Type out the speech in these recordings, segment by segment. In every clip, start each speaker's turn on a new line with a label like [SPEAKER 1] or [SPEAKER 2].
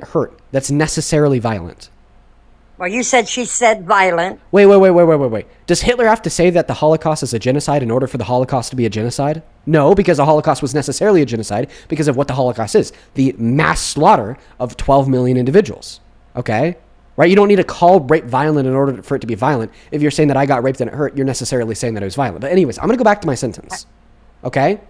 [SPEAKER 1] hurt that's necessarily violent?
[SPEAKER 2] Well, you said she said violent.
[SPEAKER 1] Wait. Does Hitler have to say that the Holocaust is a genocide in order for the Holocaust to be a genocide? No, because the Holocaust was necessarily a genocide because of what the Holocaust is. The mass slaughter of 12 million individuals. Okay? Right? You don't need to call rape violent in order for it to be violent. If you're saying that I got raped and it hurt, you're necessarily saying that it was violent. But anyways, I'm going to go back to my sentence. Okay?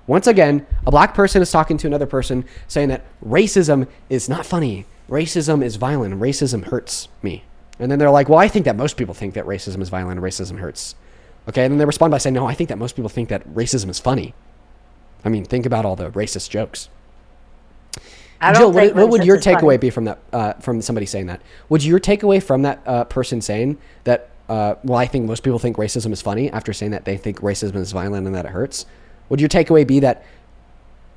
[SPEAKER 1] Once again, a black person is talking to another person saying that racism is not funny. Racism is violent and racism hurts me. And then they're like, well, I think that most people think that racism is violent and racism hurts. Okay, and then they respond by saying, no, I think that most people think that racism is funny. I mean, think about all the racist jokes. Jill, what would your takeaway be from that? From somebody saying that? Would your takeaway from that person saying that, well, I think most people think racism is funny after saying that they think racism is violent and that it hurts? Would your takeaway be that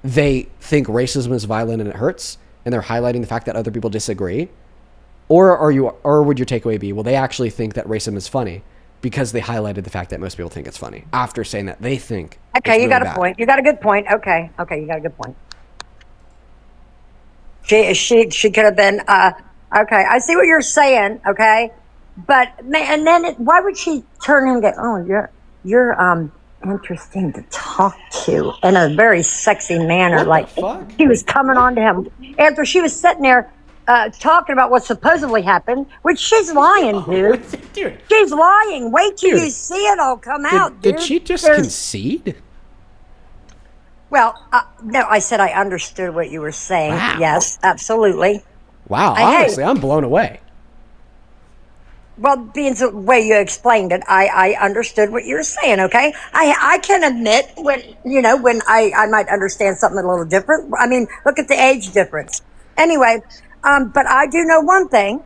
[SPEAKER 1] they think racism is violent and it hurts? And they're highlighting the fact that other people disagree? Or would your takeaway be, well, they actually think that racism is funny because they highlighted the fact that most people think it's funny after saying that they think
[SPEAKER 2] okay,
[SPEAKER 1] it's
[SPEAKER 2] you
[SPEAKER 1] really
[SPEAKER 2] got a
[SPEAKER 1] bad.
[SPEAKER 2] point. You got a good point. Okay, you got a good point. She could have been, okay, I see what you're saying, okay? But, and then why would she turn and go, oh, you're interesting to talk to in a very sexy manner.
[SPEAKER 1] What
[SPEAKER 2] like
[SPEAKER 1] the fuck?
[SPEAKER 2] She was coming on to him after she was sitting there talking about what supposedly happened, which she's lying, dude. She's lying. Wait till you see it all come out, dude.
[SPEAKER 1] Did she just concede?
[SPEAKER 2] Well, no, I said I understood what you were saying.
[SPEAKER 1] Wow.
[SPEAKER 2] Yes, absolutely.
[SPEAKER 1] Wow, honestly, I'm blown away.
[SPEAKER 2] Well, being the way you explained it, I understood what you were saying, okay? I can admit when I might understand something a little different. I mean, look at the age difference. Anyway, but I do know one thing.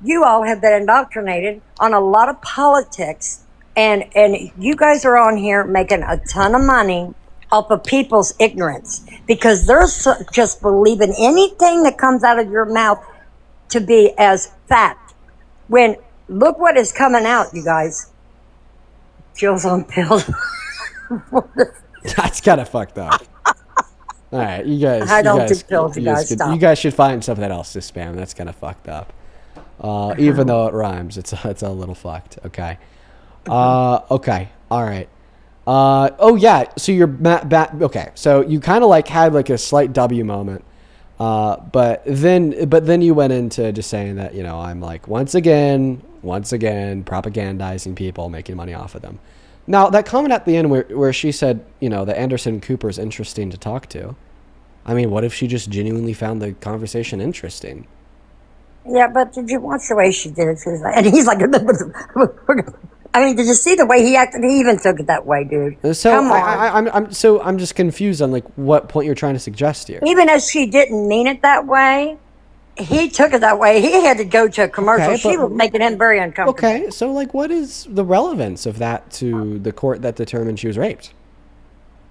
[SPEAKER 2] You all have been indoctrinated on a lot of politics, and you guys are on here making a ton of money off of people's ignorance because they're just believing anything that comes out of your mouth to be as fact. When look what is coming out, you guys. Jill's on pills.
[SPEAKER 1] That's kind of fucked up. All right, you guys.
[SPEAKER 2] I don't do pills, you guys. Stop.
[SPEAKER 1] You guys should find something else to spam. That's kind of fucked up. Even though it rhymes, it's a little fucked. Okay. Okay. All right. Oh yeah. So you're okay. So you kind of like had like a slight W moment. But then you went into just saying that, I'm like, once again, propagandizing people, making money off of them. Now, that comment at the end where she said, that Anderson Cooper is interesting to talk to. I mean, what if she just genuinely found the conversation interesting?
[SPEAKER 2] Yeah, but did you watch the way she did it? She was like, and he's like, I mean, did you see the way he acted? He even took it that way, dude.
[SPEAKER 1] So
[SPEAKER 2] Come on.
[SPEAKER 1] I'm just confused on like what point you're trying to suggest here.
[SPEAKER 2] Even as she didn't mean it that way, he took it that way. He had to go to a commercial.
[SPEAKER 1] Okay,
[SPEAKER 2] she was making him very uncomfortable.
[SPEAKER 1] Okay, so like, what is the relevance of that to the court that determined she was raped?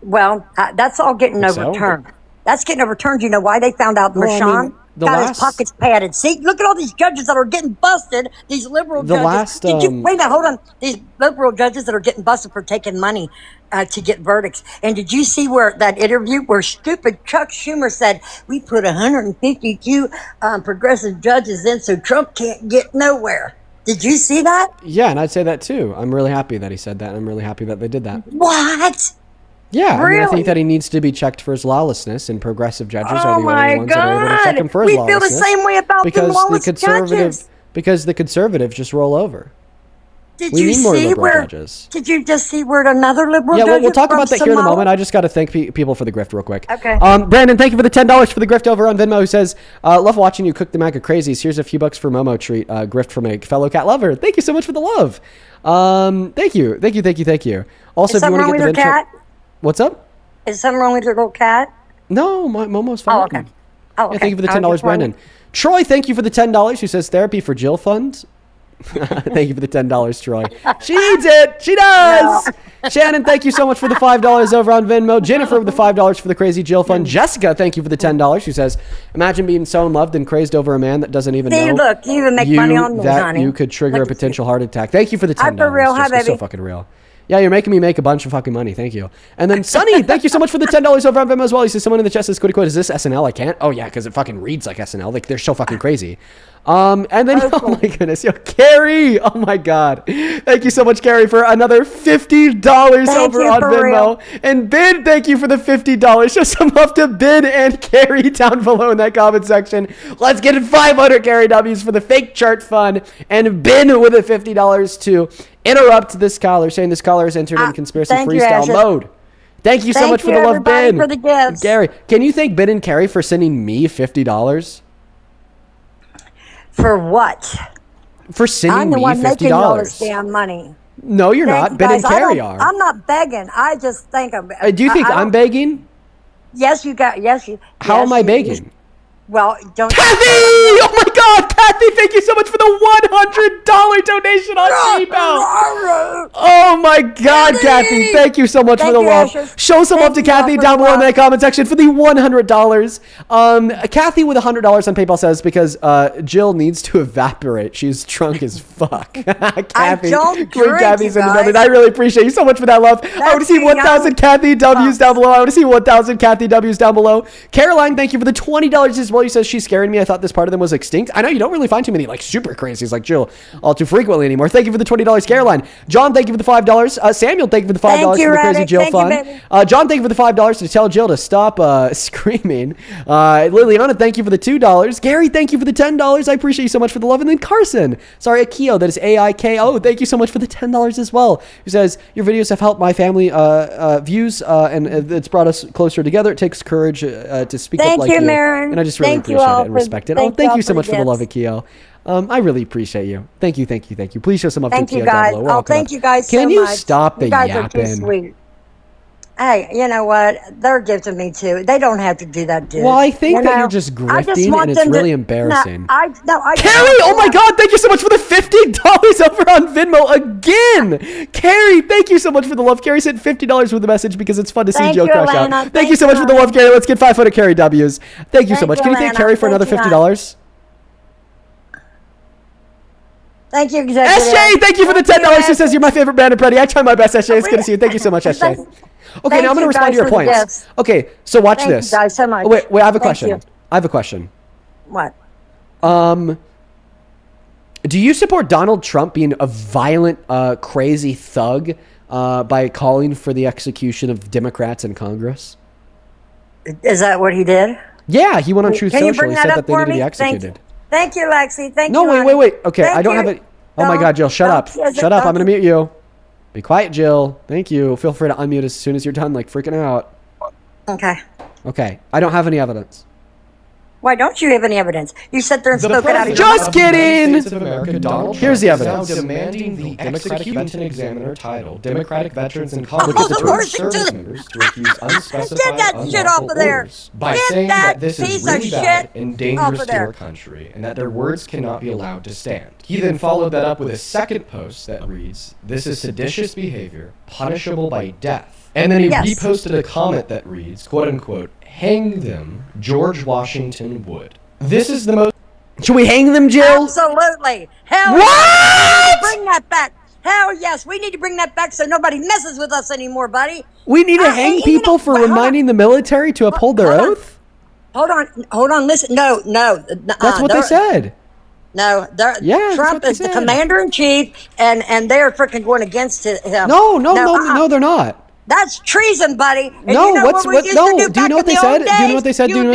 [SPEAKER 2] Well, that's all getting overturned. That's getting overturned. You know why? They found out Marshawn got his pockets padded. See, look at all these judges that are getting busted. These liberal judges. Wait a minute, hold on. These liberal judges that are getting busted for taking money to get verdicts. And did you see where that interview where stupid Chuck Schumer said, we put 152 progressive judges in so Trump can't get nowhere? Did you see that?
[SPEAKER 1] Yeah, and I'd say that too. I'm really happy that he said that, and I'm really happy that they did that.
[SPEAKER 2] What?
[SPEAKER 1] Yeah,
[SPEAKER 2] really?
[SPEAKER 1] I think that he needs to be checked for his lawlessness, and progressive judges are the only ones
[SPEAKER 2] God.
[SPEAKER 1] that are able to check him for his lawlessness.
[SPEAKER 2] We feel the same way about the lawless judges.
[SPEAKER 1] Because the conservatives just roll over.
[SPEAKER 2] Did
[SPEAKER 1] we
[SPEAKER 2] you
[SPEAKER 1] need more
[SPEAKER 2] see
[SPEAKER 1] liberal
[SPEAKER 2] where?
[SPEAKER 1] judges.
[SPEAKER 2] Did you just see where another liberal?
[SPEAKER 1] Yeah,
[SPEAKER 2] judge
[SPEAKER 1] we'll talk about that here in a
[SPEAKER 2] Samoa?
[SPEAKER 1] moment. I just got to thank people for the grift real quick.
[SPEAKER 2] Okay.
[SPEAKER 1] Brandon, thank you for the $10 for the grift over on Venmo. Who says, "Love watching you cook the MAGA crazies. Here's a few bucks for Momo treat. Grift from a fellow cat lover. Thank you so much for the love. Thank you. Also,
[SPEAKER 2] Is
[SPEAKER 1] if you want to get the
[SPEAKER 2] cat?
[SPEAKER 1] What's up?
[SPEAKER 2] Is something wrong with your little cat?
[SPEAKER 1] No, Momo's fine.
[SPEAKER 2] Oh, okay.
[SPEAKER 1] Yeah, thank you for the $10, Brandon. Troy, thank you for the $10. Who says therapy for Jill fund? Thank you for the $10, Troy. She needs it. She does. No. Shannon, thank you so much for the $5 over on Venmo. Jennifer with the $5 for the Crazy Jill Fund. Jessica, thank you for the $10. Who says, imagine being so in love and crazed over a man that doesn't even know.
[SPEAKER 2] Look, you even make money on me,
[SPEAKER 1] that
[SPEAKER 2] honey.
[SPEAKER 1] you could trigger a potential heart attack. Thank you for the $10.
[SPEAKER 2] I'm for real. Hi, baby.
[SPEAKER 1] So fucking real. Yeah, you're making me make a bunch of fucking money. Thank you. And then Sonny, thank you so much for the $10 over on Venmo as well. He says, someone in the chat says, quit. Is this SNL? I can't. Oh yeah, because it fucking reads like SNL. Like they're so fucking crazy. And then, oh my goodness, yo, Carrie, oh my God. Thank you so much, Carrie, for another $50 over on Venmo. Real. And Ben, thank you for the $50. Show some love to Ben and Carrie down below in that comment section. Let's get 500 Carrie W's for the fake chart fund. And Ben with the $50 to interrupt this caller, saying this caller has entered in conspiracy freestyle mode. Thank you so much for the love, Ben.
[SPEAKER 2] For the gifts.
[SPEAKER 1] Gary, can you thank Ben and Carrie for sending me $50?
[SPEAKER 2] For what?
[SPEAKER 1] For sending me $50.
[SPEAKER 2] I'm the one making all this damn money.
[SPEAKER 1] No, you're not. Ben and Carrie are.
[SPEAKER 2] I'm not begging. I just think I'm.
[SPEAKER 1] Do you think I'm begging?
[SPEAKER 2] Yes, you got. Yes, you.
[SPEAKER 1] How am I begging?
[SPEAKER 2] Well, don't.
[SPEAKER 1] Kathy! Oh my God, Kathy! Thank you so much for the $100 donation on PayPal. Oh my God, Kathy! Thank you so much for the love. Show some love to Kathy down below in that comment section for the $100. Kathy with $100 on PayPal says because Jill needs to evaporate. She's drunk as fuck. Kathy, Kathy's in the building. I really appreciate you so much for that love. I want to see 1,000 Kathy W's down below. I want to see 1,000 Kathy W's down below. Caroline, thank you for the $20 as well. You says she's scaring me. I thought this part of them was extinct. I know you don't really find too many like super crazies like Jill all too frequently anymore. Thank you for the $20, Caroline. John, thank you for the $5. Samuel, thank you for the $5 for the Crazy Jill fund. John, thank you for the $5 to tell Jill to stop screaming. Liliana, thank you for the $2. Gary, thank you for the $10. I appreciate you so much for the love. And then Carson, sorry, Akio, that is AIKO. Thank you so much for the $10 as well. Who says your videos have helped my family views and it's brought us closer together. It takes courage to speak up like you.
[SPEAKER 2] Marin.
[SPEAKER 1] And I just really appreciate it and respect it. Thank you so much for the love, Akio. I really appreciate you. Thank you. Please show some love to Akio down below.
[SPEAKER 2] Oh, thank you guys so much.
[SPEAKER 1] Can you stop the yapping?
[SPEAKER 2] You guys are too sweet. Hey, you know what? They're gifting me too. They don't have to do that, dude.
[SPEAKER 1] Well, I think that you're just grifting, and it's really embarrassing.
[SPEAKER 2] Carrie,
[SPEAKER 1] oh my God, thank you so much for the $50 over on Venmo again. Carrie, thank you so much for the love. Carrie sent $50 with the message because it's fun to see Joe crash out. Thank you so much for the love, Carrie. Let's get 500 Carrie W's. Thank you so much. Can you thank Carrie for another $50?
[SPEAKER 2] Thank you, Executive.
[SPEAKER 1] SJ, thank you for the $10. She says you're my favorite band of Pretty. I try my best, SJ. It's good to see you. Thank you so much, SJ. Okay, now I'm going to respond to your points. Okay, so watch this.
[SPEAKER 2] Thank you guys so much.
[SPEAKER 1] Oh, wait, I have a question.
[SPEAKER 2] What?
[SPEAKER 1] Do you support Donald Trump being a violent, crazy thug by calling for the execution of Democrats in Congress?
[SPEAKER 2] Is that what he did?
[SPEAKER 1] Yeah, he went on Truth Social and said that they need to be executed.
[SPEAKER 2] Thank you, Lexi. Thank you.
[SPEAKER 1] No, wait. Okay, I don't have it. Oh my God, Jill, shut up. Shut up. I'm going to mute you. Be quiet, Jill. Thank you. Feel free to unmute as soon as you're done, like freaking out. Okay. I don't have any evidence.
[SPEAKER 2] Why don't you have any evidence? You sat there and spoke it out of your
[SPEAKER 1] Just kidding! Here's the evidence.
[SPEAKER 3] Demanding the Democratic Benton Examiner title, Democratic veterans and Congress service members to refuse unspecified unlawful orders by saying that this is really bad and dangerous to our country and that their words cannot be allowed to stand. He then followed that up with a second post that reads, "This is seditious behavior, punishable by death." And then he reposted a comment that reads, quote unquote, "Hang them, George Washington would." This is the most...
[SPEAKER 1] Should we hang them, Jill?
[SPEAKER 2] Absolutely. Hell
[SPEAKER 1] what?
[SPEAKER 2] Yes. Bring that back. Hell yes. We need to bring that back so nobody messes with us anymore, buddy.
[SPEAKER 1] We need to hang people for reminding the military to uphold their oath?
[SPEAKER 2] Hold on. Listen. No.
[SPEAKER 1] That's what they said.
[SPEAKER 2] No, Trump is the commander-in-chief, and they're freaking going against him.
[SPEAKER 1] No, they're not.
[SPEAKER 2] That's treason, buddy. And
[SPEAKER 1] no,
[SPEAKER 2] you know
[SPEAKER 1] what? No, do you know what they said? Do you know what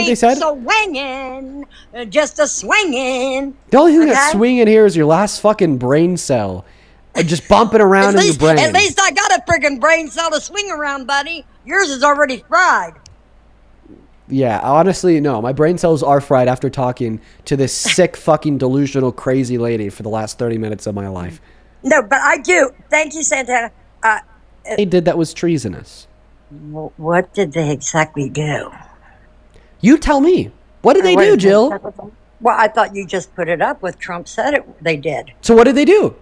[SPEAKER 1] they said?
[SPEAKER 2] Swinging, just a swinging.
[SPEAKER 1] The only thing that's swinging here is your last fucking brain cell, and just bumping around in your brain.
[SPEAKER 2] At least I got a freaking brain cell to swing around, buddy. Yours is already fried.
[SPEAKER 1] Yeah, honestly, no. My brain cells are fried after talking to this sick, fucking delusional, crazy lady for the last 30 minutes of my life.
[SPEAKER 2] No, but I do. Thank you, Santana.
[SPEAKER 1] They did that was treasonous.
[SPEAKER 2] What did they exactly do?
[SPEAKER 1] You tell me. What did they do, Jill?
[SPEAKER 2] Well, I thought you just put it up with Trump said it. They did.
[SPEAKER 1] So what did they do?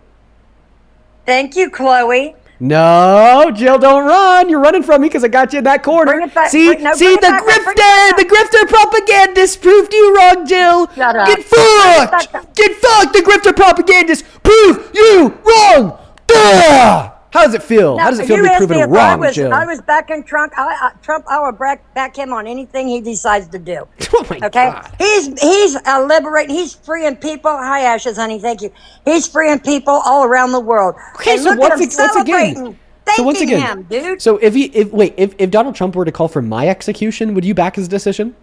[SPEAKER 2] Thank you, Chloe.
[SPEAKER 1] No, Jill, don't run. You're running from me because I got you in that corner. See, the grifter propagandist proved you wrong, Jill.
[SPEAKER 2] Shut up.
[SPEAKER 1] Get fucked. Get fucked. The grifter propagandist proved you wrong. Duh! How does it feel?
[SPEAKER 2] Now,
[SPEAKER 1] How does it feel to
[SPEAKER 2] you
[SPEAKER 1] be
[SPEAKER 2] asked
[SPEAKER 1] proven
[SPEAKER 2] me if
[SPEAKER 1] wrong, Jill?
[SPEAKER 2] I was backing Trump. I would back him on anything he decides to do.
[SPEAKER 1] Oh my
[SPEAKER 2] Okay,
[SPEAKER 1] God.
[SPEAKER 2] he's liberating. He's freeing people. Hi, Ashes, honey. Thank you. He's freeing people all around the world.
[SPEAKER 1] Okay,
[SPEAKER 2] and
[SPEAKER 1] so
[SPEAKER 2] look
[SPEAKER 1] once
[SPEAKER 2] at him celebrating. Thanking him, dude.
[SPEAKER 1] So if Donald Trump were to call for my execution, would you back his decision?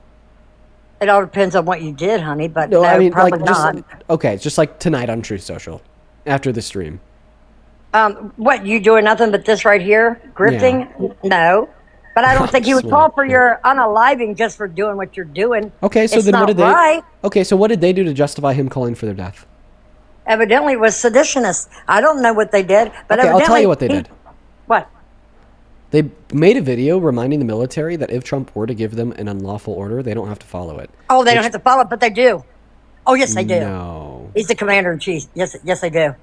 [SPEAKER 2] It all depends on what you did, honey. But
[SPEAKER 1] No,
[SPEAKER 2] no,
[SPEAKER 1] I mean,
[SPEAKER 2] probably
[SPEAKER 1] like, just,
[SPEAKER 2] not.
[SPEAKER 1] okay, just like tonight on Truth Social, after the stream.
[SPEAKER 2] What, you doing nothing but this right here? Grifting? No. But I don't think he would call for your unaliving just for doing what you're doing.
[SPEAKER 1] Okay, so
[SPEAKER 2] it's
[SPEAKER 1] then
[SPEAKER 2] not
[SPEAKER 1] what did they?
[SPEAKER 2] right.
[SPEAKER 1] Okay, so what did they do to justify him calling for their death?
[SPEAKER 2] Evidently, it was seditionists. I don't know what they did, but
[SPEAKER 1] Okay, I'll
[SPEAKER 2] evidently,
[SPEAKER 1] tell you what they did.
[SPEAKER 2] What?
[SPEAKER 1] They made a video reminding the military that if Trump were to give them an unlawful order, they don't have to follow it.
[SPEAKER 2] Oh, they don't have to follow it, but they do. Oh, yes, they do.
[SPEAKER 1] No.
[SPEAKER 2] He's the commander in chief. Yes, they do.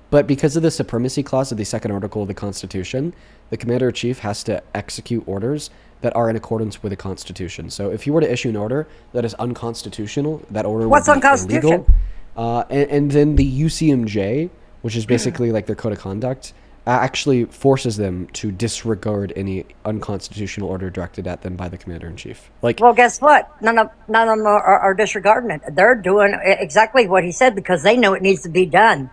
[SPEAKER 1] But because of the supremacy clause of the second article of the Constitution, the commander-in-chief has to execute orders that are in accordance with the Constitution. So if you were to issue an order that is unconstitutional, that order
[SPEAKER 2] What's
[SPEAKER 1] would be
[SPEAKER 2] unconstitutional?
[SPEAKER 1] illegal. And then the UCMJ, which is basically like their code of conduct, actually forces them to disregard any unconstitutional order directed at them by the commander-in-chief. Like,
[SPEAKER 2] Well, guess what? None of them are disregarding it. They're doing exactly what he said because they know it needs to be done.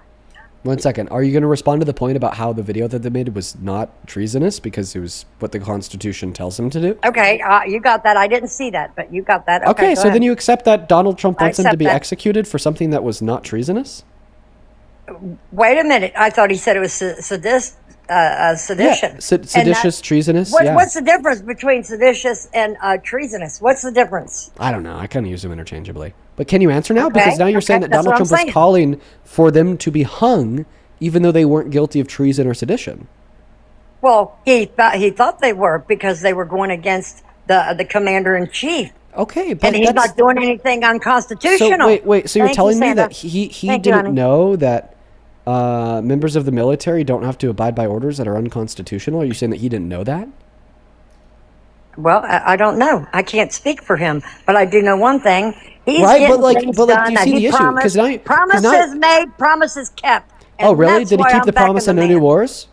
[SPEAKER 1] 1 second. Are you going to respond to the point about how the video that they made was not treasonous because it was what the Constitution tells them to do?
[SPEAKER 2] Okay, you got that. I didn't see that, but you got that.
[SPEAKER 1] Okay,
[SPEAKER 2] go
[SPEAKER 1] so
[SPEAKER 2] ahead.
[SPEAKER 1] then you accept that Donald Trump
[SPEAKER 2] I
[SPEAKER 1] wants him to
[SPEAKER 2] accept
[SPEAKER 1] be
[SPEAKER 2] that.
[SPEAKER 1] executed for something that was not treasonous?
[SPEAKER 2] Wait a minute. I thought he said it was sedition.
[SPEAKER 1] Yeah, seditious, treasonous, yeah.
[SPEAKER 2] What's the difference between seditious and treasonous? What's the difference?
[SPEAKER 1] I don't know. I kind of use them interchangeably. But can you answer now?
[SPEAKER 2] Okay,
[SPEAKER 1] Because now you're saying that
[SPEAKER 2] that's
[SPEAKER 1] Donald
[SPEAKER 2] what I'm
[SPEAKER 1] Trump was
[SPEAKER 2] saying.
[SPEAKER 1] calling for them to be hung even though they weren't guilty of treason or sedition.
[SPEAKER 2] Well, he thought they were because they were going against the commander in chief,
[SPEAKER 1] Okay, but
[SPEAKER 2] and he's
[SPEAKER 1] that's...
[SPEAKER 2] not doing anything unconstitutional.
[SPEAKER 1] So wait. So you're
[SPEAKER 2] Thank you,
[SPEAKER 1] telling me
[SPEAKER 2] Sandra.
[SPEAKER 1] that he
[SPEAKER 2] Thank you,
[SPEAKER 1] didn't
[SPEAKER 2] honey.
[SPEAKER 1] know that members of the military don't have to abide by orders that are unconstitutional? Are you saying that he didn't know that?
[SPEAKER 2] Well, I don't know. I can't speak for him, but I do know one thing. He's
[SPEAKER 1] Right,
[SPEAKER 2] getting
[SPEAKER 1] but, like,
[SPEAKER 2] things
[SPEAKER 1] do you
[SPEAKER 2] done that
[SPEAKER 1] see the
[SPEAKER 2] he
[SPEAKER 1] issue? 'Cause
[SPEAKER 2] promised.
[SPEAKER 1] now you- 'cause
[SPEAKER 2] Promises
[SPEAKER 1] now-
[SPEAKER 2] made, promises kept. And
[SPEAKER 1] Oh, really?
[SPEAKER 2] that's
[SPEAKER 1] Did he
[SPEAKER 2] why
[SPEAKER 1] keep
[SPEAKER 2] I'm
[SPEAKER 1] the promise
[SPEAKER 2] backing
[SPEAKER 1] on
[SPEAKER 2] the
[SPEAKER 1] no new
[SPEAKER 2] man.
[SPEAKER 1] wars?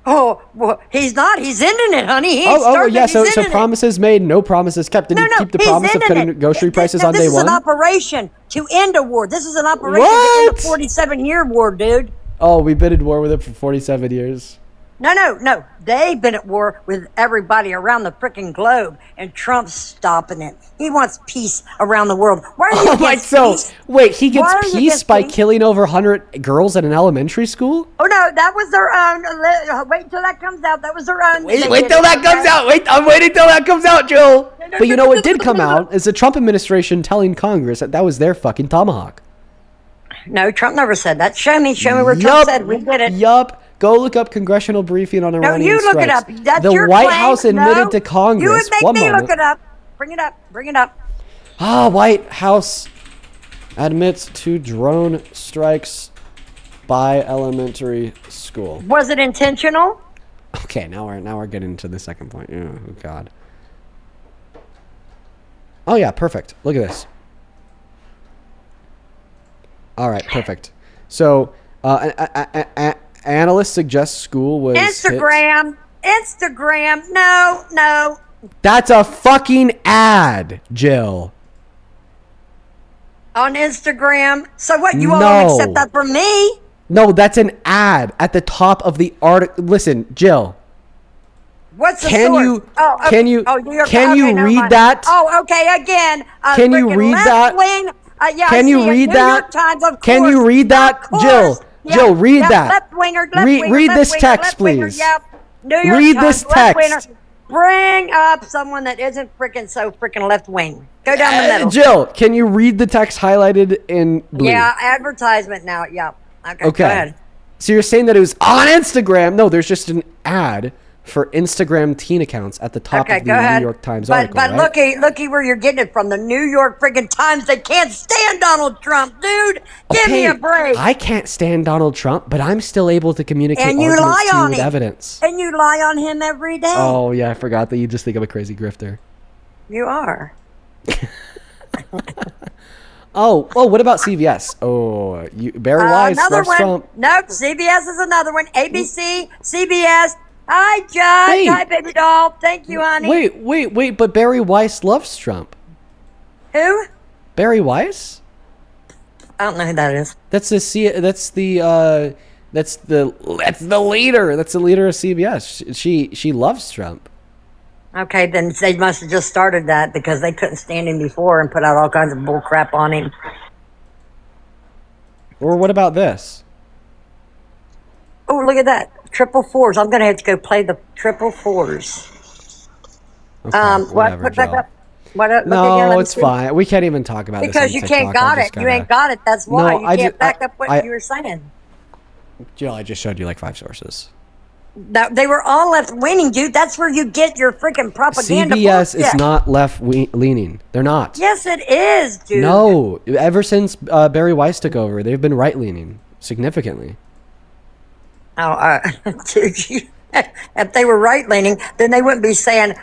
[SPEAKER 2] Oh, well, he's not. He's ending it, honey. He ain't
[SPEAKER 1] Oh,
[SPEAKER 2] starting
[SPEAKER 1] yeah.
[SPEAKER 2] it.
[SPEAKER 1] So
[SPEAKER 2] He's ending it.
[SPEAKER 1] promises made, no promises kept. Did he keep the
[SPEAKER 2] he's
[SPEAKER 1] promise of
[SPEAKER 2] ending
[SPEAKER 1] cutting
[SPEAKER 2] it.
[SPEAKER 1] grocery prices on
[SPEAKER 2] this
[SPEAKER 1] day
[SPEAKER 2] is
[SPEAKER 1] one?
[SPEAKER 2] an operation to end a war. This is an operation to end a
[SPEAKER 1] What?
[SPEAKER 2] 47-year war, dude.
[SPEAKER 1] Oh, we've been at war with it for 47 years.
[SPEAKER 2] No. They've been at war with everybody around the freaking globe, and Trump's stopping it. He wants peace around the world. Why are you
[SPEAKER 1] Oh my!
[SPEAKER 2] against
[SPEAKER 1] So
[SPEAKER 2] peace?
[SPEAKER 1] wait, he
[SPEAKER 2] Why
[SPEAKER 1] gets
[SPEAKER 2] are you
[SPEAKER 1] peace
[SPEAKER 2] against
[SPEAKER 1] by
[SPEAKER 2] peace?
[SPEAKER 1] killing over 100 girls at an elementary school?
[SPEAKER 2] Oh no, that was their own. Wait until that comes out. That was their own.
[SPEAKER 1] Wait
[SPEAKER 2] They
[SPEAKER 1] till
[SPEAKER 2] did
[SPEAKER 1] that
[SPEAKER 2] it,
[SPEAKER 1] comes
[SPEAKER 2] okay?
[SPEAKER 1] out. Wait, I'm waiting till that comes out, Joel. But you know what did come out is the Trump administration telling Congress that that was their fucking tomahawk.
[SPEAKER 2] No, Trump never said that. Show me where Trump said we did it.
[SPEAKER 1] Yup. Go look up congressional briefing on
[SPEAKER 2] No,
[SPEAKER 1] Iranian
[SPEAKER 2] you look it up.
[SPEAKER 1] strikes.
[SPEAKER 2] That's
[SPEAKER 1] The
[SPEAKER 2] your
[SPEAKER 1] White
[SPEAKER 2] claim.
[SPEAKER 1] House admitted
[SPEAKER 2] No,
[SPEAKER 1] to Congress.
[SPEAKER 2] You would make
[SPEAKER 1] One
[SPEAKER 2] me
[SPEAKER 1] moment.
[SPEAKER 2] look it up. Bring it up.
[SPEAKER 1] White House admits to drone strikes by elementary school.
[SPEAKER 2] Was it intentional?
[SPEAKER 1] Okay, now we're getting to the second point. Oh God. Oh yeah, perfect. Look at this. All right, perfect. So, analysts suggest school was
[SPEAKER 2] Instagram. No.
[SPEAKER 1] That's a fucking ad, Jill.
[SPEAKER 2] On Instagram. So what? You all
[SPEAKER 1] No.
[SPEAKER 2] won't accept that from me?
[SPEAKER 1] No, that's an ad at the top of the article. Listen, Jill.
[SPEAKER 2] What's the
[SPEAKER 1] Can
[SPEAKER 2] source?
[SPEAKER 1] you-
[SPEAKER 2] Oh, okay.
[SPEAKER 1] can you-
[SPEAKER 2] Oh, New York-
[SPEAKER 1] can you
[SPEAKER 2] okay, never
[SPEAKER 1] read
[SPEAKER 2] mind.
[SPEAKER 1] that?
[SPEAKER 2] Oh, okay. Again.
[SPEAKER 1] Can you read that?
[SPEAKER 2] Wing, yeah,
[SPEAKER 1] Can
[SPEAKER 2] I
[SPEAKER 1] you
[SPEAKER 2] see it.
[SPEAKER 1] read
[SPEAKER 2] New
[SPEAKER 1] that?
[SPEAKER 2] York Times, of
[SPEAKER 1] Can
[SPEAKER 2] course.
[SPEAKER 1] you read that?
[SPEAKER 2] Of course.
[SPEAKER 1] Jill,
[SPEAKER 2] Yeah,
[SPEAKER 1] Jill, read
[SPEAKER 2] yeah,
[SPEAKER 1] that.
[SPEAKER 2] Left-winger,
[SPEAKER 1] Read this text, please.
[SPEAKER 2] Yep. New York
[SPEAKER 1] Read
[SPEAKER 2] Times,
[SPEAKER 1] this
[SPEAKER 2] left-winger.
[SPEAKER 1] text.
[SPEAKER 2] Bring up someone that isn't so freaking left wing. Go down the middle.
[SPEAKER 1] Jill, can you read the text highlighted in blue?
[SPEAKER 2] Yeah, advertisement now. Yeah. Okay.
[SPEAKER 1] Okay.
[SPEAKER 2] Go ahead.
[SPEAKER 1] So you're saying that it was on Instagram? No, there's just an ad for Instagram teen accounts at the top
[SPEAKER 2] Okay,
[SPEAKER 1] of
[SPEAKER 2] go
[SPEAKER 1] the
[SPEAKER 2] ahead.
[SPEAKER 1] New York Times
[SPEAKER 2] but
[SPEAKER 1] article,
[SPEAKER 2] but
[SPEAKER 1] right?
[SPEAKER 2] looky where you're getting it from. The New York friggin' Times. They can't stand Donald Trump, dude. Give me a break.
[SPEAKER 1] I can't stand Donald Trump, but I'm still able to communicate
[SPEAKER 2] And you
[SPEAKER 1] arguments
[SPEAKER 2] lie
[SPEAKER 1] to you
[SPEAKER 2] on
[SPEAKER 1] with
[SPEAKER 2] him.
[SPEAKER 1] evidence.
[SPEAKER 2] And you lie on him every day.
[SPEAKER 1] Oh, yeah, I forgot that you just think I'm a crazy grifter.
[SPEAKER 2] You are.
[SPEAKER 1] Oh, what about CVS? Oh, Barry Weiss
[SPEAKER 2] Another
[SPEAKER 1] loves
[SPEAKER 2] one.
[SPEAKER 1] Trump.
[SPEAKER 2] Nope, CBS is another one. ABC, CBS. Hi, Judge.
[SPEAKER 1] Wait.
[SPEAKER 2] Hi, baby doll. Thank you, honey.
[SPEAKER 1] Wait, but Barry Weiss loves Trump.
[SPEAKER 2] Who?
[SPEAKER 1] Barry Weiss?
[SPEAKER 2] I don't know who that is.
[SPEAKER 1] That's the leader. That's the leader of CBS. She loves Trump.
[SPEAKER 2] Okay, then they must have just started that because they couldn't stand him before and put out all kinds of bull crap on him.
[SPEAKER 1] Or what about this?
[SPEAKER 2] Oh, look at that. Triple fours. I'm going to have to go play the triple fours.
[SPEAKER 1] Okay,
[SPEAKER 2] What?
[SPEAKER 1] whatever,
[SPEAKER 2] Put back
[SPEAKER 1] Jill.
[SPEAKER 2] up. What? Look again,
[SPEAKER 1] No,
[SPEAKER 2] let me
[SPEAKER 1] it's
[SPEAKER 2] see.
[SPEAKER 1] fine. We can't even talk about this
[SPEAKER 2] Because
[SPEAKER 1] on
[SPEAKER 2] you
[SPEAKER 1] TikTok.
[SPEAKER 2] can't got
[SPEAKER 1] I
[SPEAKER 2] it.
[SPEAKER 1] just
[SPEAKER 2] You ain't got it. That's why.
[SPEAKER 1] No,
[SPEAKER 2] You
[SPEAKER 1] I
[SPEAKER 2] can't
[SPEAKER 1] ju-
[SPEAKER 2] back up what
[SPEAKER 1] I-
[SPEAKER 2] you were saying.
[SPEAKER 1] Jill, I just showed you like 5 sources.
[SPEAKER 2] They were all left leaning, dude. That's where you get your freaking propaganda.
[SPEAKER 1] CBS is
[SPEAKER 2] bullshit.
[SPEAKER 1] not left leaning. They're not.
[SPEAKER 2] Yes, it is, dude.
[SPEAKER 1] No, ever since Barry Weiss took over, they've been right leaning significantly.
[SPEAKER 2] Oh, dude, if they were right leaning, then they wouldn't be saying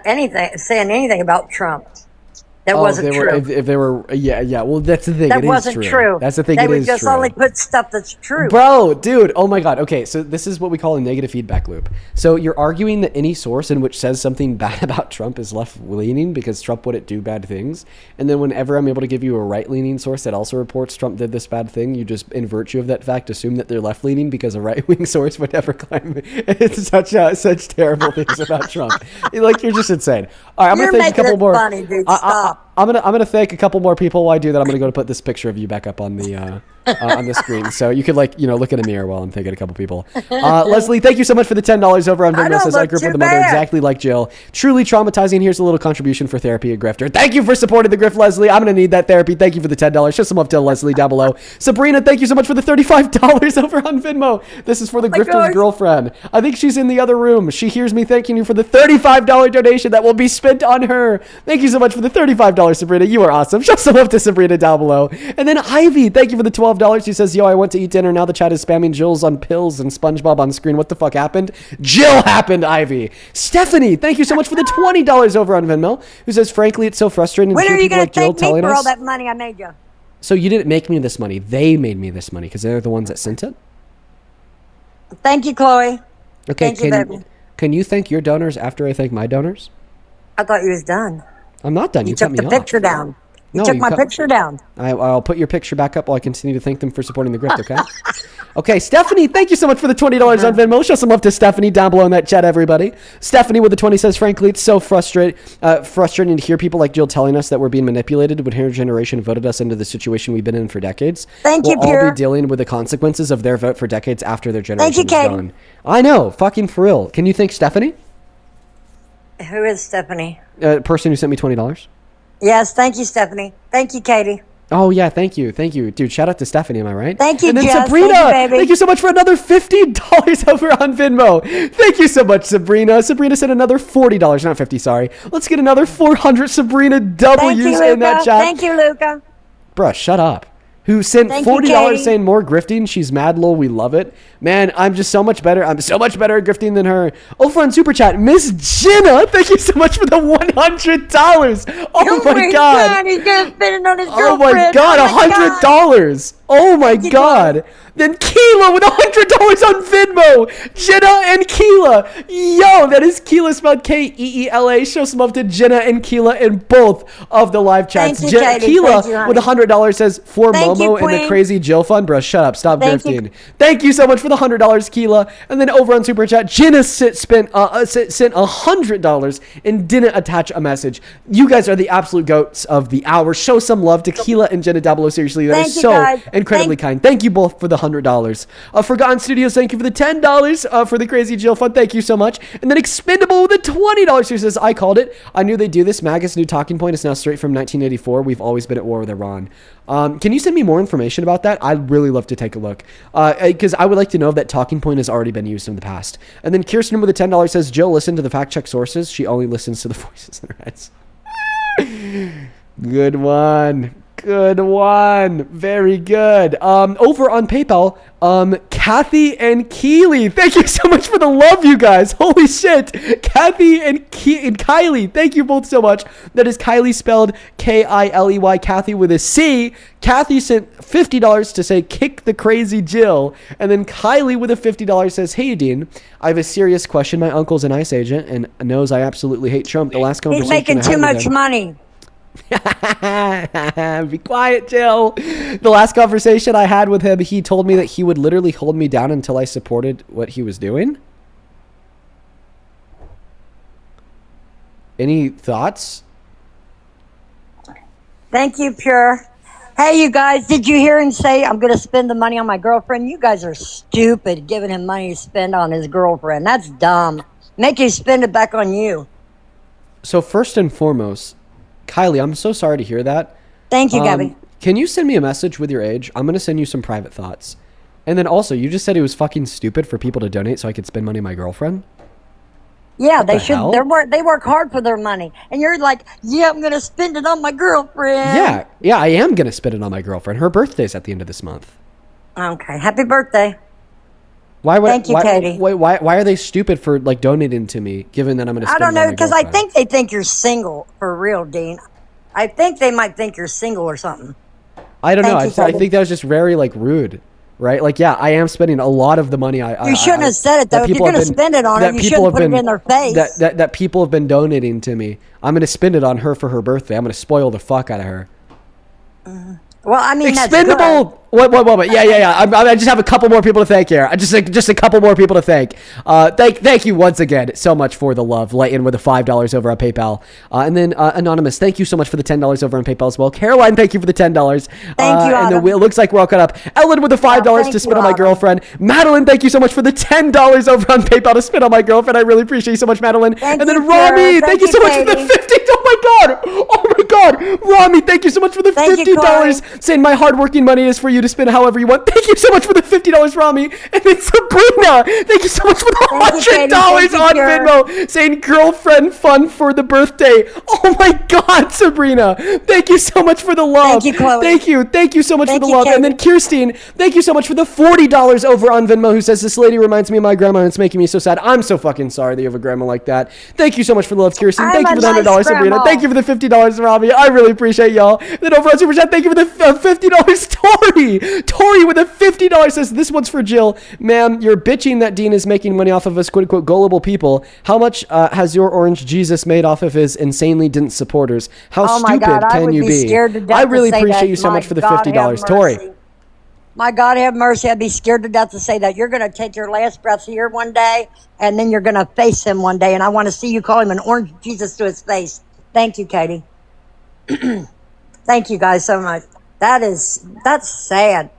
[SPEAKER 2] anything about Trump. That wasn't true.
[SPEAKER 1] If they were, yeah. Well, that's the thing.
[SPEAKER 2] That
[SPEAKER 1] it is
[SPEAKER 2] wasn't true.
[SPEAKER 1] That's the thing.
[SPEAKER 2] They
[SPEAKER 1] It
[SPEAKER 2] would
[SPEAKER 1] is
[SPEAKER 2] just
[SPEAKER 1] true.
[SPEAKER 2] only put stuff that's true.
[SPEAKER 1] Bro, dude, oh my god. Okay, so this is what we call a negative feedback loop. So you're arguing that any source in which says something bad about Trump is left-leaning because Trump wouldn't do bad things. And then whenever I'm able to give you a right-leaning source that also reports Trump did this bad thing, you just, in virtue of that fact, assume that they're left-leaning because a right-wing source would never claim it's such terrible things about Trump. Like, you're just insane. All right, I'm
[SPEAKER 2] You're
[SPEAKER 1] going to thank a couple
[SPEAKER 2] making it
[SPEAKER 1] more.
[SPEAKER 2] funny, dude. Stop.
[SPEAKER 1] I'm gonna thank a couple more people. While I do that, I'm gonna go to put this picture of you back up on the screen, so you could look in a mirror while I'm thanking a couple people. Leslie, thank you so much for the $10 over on Venmo.
[SPEAKER 2] don't
[SPEAKER 1] Says I
[SPEAKER 2] look
[SPEAKER 1] grew up
[SPEAKER 2] too
[SPEAKER 1] with a mother
[SPEAKER 2] bad.
[SPEAKER 1] exactly like Jill. Truly traumatizing. Here's a little contribution for therapy at Grifter. Thank you for supporting the Grift, Leslie. I'm gonna need that therapy. Thank you for the $10. Show some love to Leslie down below. Sabrina, thank you so much for the $35 over on Venmo. This is for the Grifter's
[SPEAKER 2] gosh.
[SPEAKER 1] girlfriend. I think she's in the other room. She hears me thanking you for the $35 donation that will be spent on her. Thank you so much for the $35, Sabrina. You are awesome. Show some love to Sabrina down below. And then Ivy, thank you for the $12. She says, yo, I went to eat dinner. Now the chat is spamming Jill's on pills and SpongeBob on screen. What the fuck happened? Jill happened, Ivy. Stephanie, thank you so much for the $20 over on Venmo, who says, frankly, it's so frustrating to
[SPEAKER 2] When
[SPEAKER 1] hear
[SPEAKER 2] are you
[SPEAKER 1] people
[SPEAKER 2] going
[SPEAKER 1] like
[SPEAKER 2] to
[SPEAKER 1] Jill
[SPEAKER 2] thank me
[SPEAKER 1] telling
[SPEAKER 2] for all
[SPEAKER 1] us.
[SPEAKER 2] that money I made you?
[SPEAKER 1] So you didn't make me this money. They made me this money because they're the ones that sent it?
[SPEAKER 2] Thank you, Chloe.
[SPEAKER 1] Okay,
[SPEAKER 2] Thank you, baby.
[SPEAKER 1] can you thank your donors after I thank my donors?
[SPEAKER 2] I thought you was done.
[SPEAKER 1] I'm not done.
[SPEAKER 2] You
[SPEAKER 1] cut
[SPEAKER 2] took
[SPEAKER 1] me
[SPEAKER 2] the
[SPEAKER 1] off.
[SPEAKER 2] picture down. You
[SPEAKER 1] No,
[SPEAKER 2] took
[SPEAKER 1] you
[SPEAKER 2] my
[SPEAKER 1] cut-
[SPEAKER 2] picture down.
[SPEAKER 1] I'll put your picture back up while I continue to thank them for supporting the Grift, okay? Okay, Stephanie, thank you so much for the $20 on Venmo. Show some love to Stephanie down below in that chat, everybody. Stephanie with the 20 says, frankly, it's so frustrating to hear people like Jill telling us that we're being manipulated when her generation voted us into the situation we've been in for decades.
[SPEAKER 2] Thank you,
[SPEAKER 1] We'll all
[SPEAKER 2] Pierre.
[SPEAKER 1] be dealing with the consequences of their vote for decades after their generation
[SPEAKER 2] you,
[SPEAKER 1] is
[SPEAKER 2] Katie.
[SPEAKER 1] gone. I know, fucking for real. Can you thank Stephanie?
[SPEAKER 2] Who is Stephanie?
[SPEAKER 1] Person who sent me $20.
[SPEAKER 2] Yes, thank you, Stephanie. Thank you, Katie.
[SPEAKER 1] Oh, yeah, thank you. Dude, shout out to Stephanie, am I right?
[SPEAKER 2] Thank you,
[SPEAKER 1] And then
[SPEAKER 2] Jess.
[SPEAKER 1] Sabrina,
[SPEAKER 2] Thank you, baby.
[SPEAKER 1] thank you so much for another $50 over on Venmo. Thank you so much, Sabrina. Sabrina sent another $40, not 50, sorry. Let's get another 400 Sabrina
[SPEAKER 2] Thank
[SPEAKER 1] W's
[SPEAKER 2] you,
[SPEAKER 1] in that
[SPEAKER 2] Luca.
[SPEAKER 1] chat.
[SPEAKER 2] Thank you, Luca.
[SPEAKER 1] Bruh, shut up. Who sent
[SPEAKER 2] Thank you,
[SPEAKER 1] $40
[SPEAKER 2] Katie.
[SPEAKER 1] saying more grifting. She's mad, lol. We love it. Man, I'm just so much better. I'm so much better at grifting than her. Over on Super Chat, Miss Jenna, thank you so much for the $100. Oh my God.
[SPEAKER 2] He's going to spend it on his
[SPEAKER 1] Oh my
[SPEAKER 2] girlfriend.
[SPEAKER 1] God,
[SPEAKER 2] Oh my God.
[SPEAKER 1] $100. Oh my
[SPEAKER 2] you,
[SPEAKER 1] God. Then Keela with $100 on Venmo. Jenna and Keela. Yo, that is Keela spelled Keela. Show some love to Jenna and Keela in both of the live chats.
[SPEAKER 2] Thank you, Katie.
[SPEAKER 1] Keela
[SPEAKER 2] Thank you, honey.
[SPEAKER 1] with $100 says, for
[SPEAKER 2] Thank you,
[SPEAKER 1] Momo and the
[SPEAKER 2] Queen.
[SPEAKER 1] Crazy Jill Fund. Bro, shut up. Stop
[SPEAKER 2] Thank you.
[SPEAKER 1] grifting. Thank you so much for the $100, Keela. And then over on Super Chat, Jenna sent $100 and didn't attach a message. You guys are the absolute goats of the hour. Show some love to Keela and Jenna down below. Seriously, that
[SPEAKER 2] Thank
[SPEAKER 1] is
[SPEAKER 2] you,
[SPEAKER 1] so
[SPEAKER 2] guys.
[SPEAKER 1] incredibly kind. Thank you both for the $100. Forgotten Studios, thank you for the $10 for the Crazy Jill Fund. Thank you so much. And then Expendable with the $20 who says, I called it. I knew they'd do this. MAGA's new talking point is now straight from 1984. We've always been at war with Iran. Can you send me more information about that? I'd really love to take a look. Because I would like to know if that talking point has already been used in the past. And then Kirsten with the $10 says, Jill, listen to the fact check sources. She only listens to the voices in her heads. Good one. Good one. Very good. Over on PayPal, Kathy and Keely. Thank you so much for the love, you guys. Holy shit. Kathy and Kylie. Thank you both so much. That is Kylie spelled K-I-L-E-Y, Kathy with a C. Kathy sent $50 to say, kick the crazy Jill. And then Kylie with a $50 says, hey, Dean, I have a serious question. My uncle's an ICE agent and knows I absolutely hate Trump. The last conversation
[SPEAKER 2] He's making too much money.
[SPEAKER 1] Be quiet, Jill. The last conversation I had with him, he told me that he would literally hold me down until I supported what he was doing. Any thoughts?
[SPEAKER 2] Thank you, Pure. Hey, you guys, did you hear him say, I'm going to spend the money on my girlfriend? You guys are stupid giving him money to spend on his girlfriend. That's dumb. Make you spend it back on you.
[SPEAKER 1] So first and foremost, Kylie, I'm so sorry to hear that.
[SPEAKER 2] Thank you, Gabby.
[SPEAKER 1] Can you send me a message with your age? I'm going to send you some private thoughts. And then also, you just said it was fucking stupid for people to donate so I could spend money on my girlfriend?
[SPEAKER 2] Yeah,
[SPEAKER 1] What
[SPEAKER 2] they
[SPEAKER 1] the
[SPEAKER 2] should.
[SPEAKER 1] hell?
[SPEAKER 2] They work hard for their money. And you're like, yeah, I'm going to spend it on my girlfriend.
[SPEAKER 1] Yeah, I am going to spend it on my girlfriend. Her birthday's at the end of this month.
[SPEAKER 2] Okay, happy birthday.
[SPEAKER 1] Thank
[SPEAKER 2] you, Katie.
[SPEAKER 1] Why are they stupid for like donating to me, given that I'm going to
[SPEAKER 2] I
[SPEAKER 1] spend
[SPEAKER 2] don't
[SPEAKER 1] it on
[SPEAKER 2] know,
[SPEAKER 1] my
[SPEAKER 2] because I
[SPEAKER 1] girlfriend?
[SPEAKER 2] think they think you're single for real, Dean. I think they might think you're single or something.
[SPEAKER 1] I don't know.
[SPEAKER 2] Thank you,
[SPEAKER 1] I
[SPEAKER 2] Katie.
[SPEAKER 1] think that was just very like rude, right? Like, yeah, I am spending a lot of the money.
[SPEAKER 2] You shouldn't have said it, though. If you're going to spend it on her, you shouldn't put it in their face.
[SPEAKER 1] That people have been donating to me. I'm going to spend it on her for her birthday. I'm going to spoil the fuck out of her.
[SPEAKER 2] Well, I mean, that's
[SPEAKER 1] Expendable.
[SPEAKER 2] good.
[SPEAKER 1] What? Yeah. I just have a couple more people to thank here. Just a couple more people to thank. Thank you once again so much for the love. Leighton with the $5 over on PayPal. And then Anonymous, thank you so much for the $10 over on PayPal as well. Caroline, thank you for the $10.
[SPEAKER 2] Thank you,
[SPEAKER 1] And
[SPEAKER 2] Autumn.
[SPEAKER 1] it looks like we're all caught up. Ellen with the $5
[SPEAKER 2] thank
[SPEAKER 1] to spend
[SPEAKER 2] you,
[SPEAKER 1] on my
[SPEAKER 2] Autumn.
[SPEAKER 1] girlfriend. Madeline, thank you so much for the $10 over on PayPal to spend on my girlfriend. I really appreciate you so much, Madeline.
[SPEAKER 2] Thank
[SPEAKER 1] and then
[SPEAKER 2] you,
[SPEAKER 1] Rami,
[SPEAKER 2] Sarah.
[SPEAKER 1] thank you so much for the
[SPEAKER 2] Katie.
[SPEAKER 1] 50. Oh my God. Rami, thank you so much for the
[SPEAKER 2] Thank you,
[SPEAKER 1] $50. Saying my hardworking money is for you to spend however you want. Thank you so much for the $50, Rami. And then Sabrina, thank you so much for the
[SPEAKER 2] Thank you, Katie.
[SPEAKER 1] $100
[SPEAKER 2] Thank you,
[SPEAKER 1] on
[SPEAKER 2] Karen.
[SPEAKER 1] Venmo. Saying girlfriend fun for the birthday. Oh my God, Sabrina. Thank you so much for the love.
[SPEAKER 2] Thank you, Chloe.
[SPEAKER 1] Thank you so much
[SPEAKER 2] Thank
[SPEAKER 1] for the
[SPEAKER 2] you,
[SPEAKER 1] love. And then
[SPEAKER 2] Katie.
[SPEAKER 1] Kirstine, thank you so much for the $40 over on Venmo, who says this lady reminds me of my grandma and it's making me so sad. I'm so fucking sorry that you have a grandma like that. Thank you so much for the love, Kirstine.
[SPEAKER 2] I'm
[SPEAKER 1] Thank you
[SPEAKER 2] a
[SPEAKER 1] for the $100,
[SPEAKER 2] nice
[SPEAKER 1] Sabrina.
[SPEAKER 2] grandma.
[SPEAKER 1] Thank you for the $50, Robbie. I really appreciate y'all. And then over on Super Chat, thank you for the $50, Tori. Tori with a $50 says, this one's for Jill. Ma'am, you're bitching that Dean is making money off of us, quote unquote, gullible people. How much has your orange Jesus made off of his insanely dense supporters? How
[SPEAKER 2] Oh my
[SPEAKER 1] stupid
[SPEAKER 2] God, I
[SPEAKER 1] can
[SPEAKER 2] would
[SPEAKER 1] you
[SPEAKER 2] be
[SPEAKER 1] be?
[SPEAKER 2] scared to death
[SPEAKER 1] I
[SPEAKER 2] to
[SPEAKER 1] really
[SPEAKER 2] say
[SPEAKER 1] appreciate
[SPEAKER 2] that.
[SPEAKER 1] you so
[SPEAKER 2] My
[SPEAKER 1] much for the
[SPEAKER 2] God, have
[SPEAKER 1] $50, Tori.
[SPEAKER 2] mercy. My God, have mercy. I'd be scared to death to say that. You're going to take your last breath here one day, and then you're going to face him one day, and I want to see you call him an orange Jesus to his face. Thank you, Katie. Thank you guys so much. That's sad.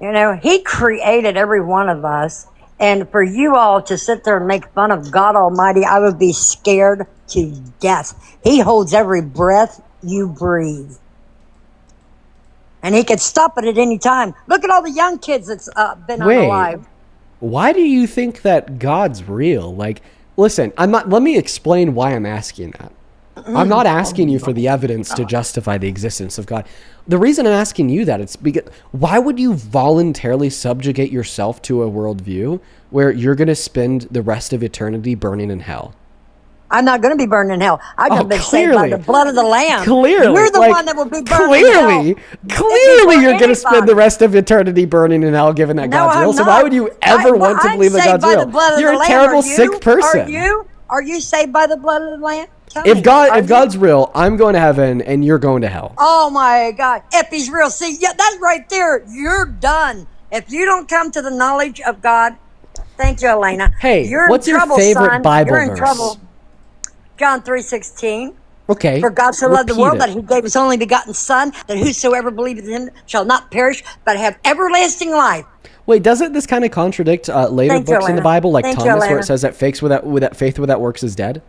[SPEAKER 2] You know, he created every one of us, and for you all to sit there and make fun of God Almighty, I would be scared to death. He holds every breath you breathe. And he could stop it at any time. Look at all the young kids that's been unalive.
[SPEAKER 1] Why do you think that God's real? Like, listen, let me explain why I'm asking that. I'm not asking you for the evidence to justify the existence of God. The reason I'm asking you that, it's because why would you voluntarily subjugate yourself to a worldview where you're going to spend the rest of eternity burning in hell?
[SPEAKER 2] I'm not going to be burned in hell. I've been saved by
[SPEAKER 1] clearly.
[SPEAKER 2] the blood of the Lamb.
[SPEAKER 1] Clearly.
[SPEAKER 2] You're the
[SPEAKER 1] like,
[SPEAKER 2] one that will be burned in hell.
[SPEAKER 1] Clearly you're going to spend
[SPEAKER 2] anybody.
[SPEAKER 1] the rest of eternity burning in hell given that
[SPEAKER 2] No,
[SPEAKER 1] God's real.
[SPEAKER 2] I'm
[SPEAKER 1] So
[SPEAKER 2] not.
[SPEAKER 1] why would you ever want to
[SPEAKER 2] I'm
[SPEAKER 1] believe that
[SPEAKER 2] saved
[SPEAKER 1] God's
[SPEAKER 2] by
[SPEAKER 1] real?
[SPEAKER 2] the blood of
[SPEAKER 1] You're
[SPEAKER 2] the
[SPEAKER 1] a
[SPEAKER 2] Lamb.
[SPEAKER 1] terrible,
[SPEAKER 2] Are you?
[SPEAKER 1] sick person.
[SPEAKER 2] Are you saved by the blood of the Lamb? Tell
[SPEAKER 1] If
[SPEAKER 2] me.
[SPEAKER 1] If God's real, I'm going to heaven and you're going to hell.
[SPEAKER 2] Oh my God. If he's real. See, yeah, that's right there. You're done. If you don't come to the knowledge of God, thank you, Elena.
[SPEAKER 1] Hey,
[SPEAKER 2] you're
[SPEAKER 1] what's
[SPEAKER 2] in
[SPEAKER 1] your
[SPEAKER 2] trouble,
[SPEAKER 1] favorite
[SPEAKER 2] son.
[SPEAKER 1] Bible
[SPEAKER 2] You're in
[SPEAKER 1] verse?
[SPEAKER 2] trouble. John 3:16.
[SPEAKER 1] Okay.
[SPEAKER 2] For God so loved the
[SPEAKER 1] repeat
[SPEAKER 2] world
[SPEAKER 1] it.
[SPEAKER 2] that he gave his only begotten Son, that whosoever believeth in him shall not perish, but have everlasting life.
[SPEAKER 1] Wait, doesn't this kind of contradict later
[SPEAKER 2] Thank you,
[SPEAKER 1] books in the
[SPEAKER 2] Elena.
[SPEAKER 1] Bible, like
[SPEAKER 2] Thank you,
[SPEAKER 1] Thomas, where
[SPEAKER 2] Elena.
[SPEAKER 1] it says that faith without works is dead?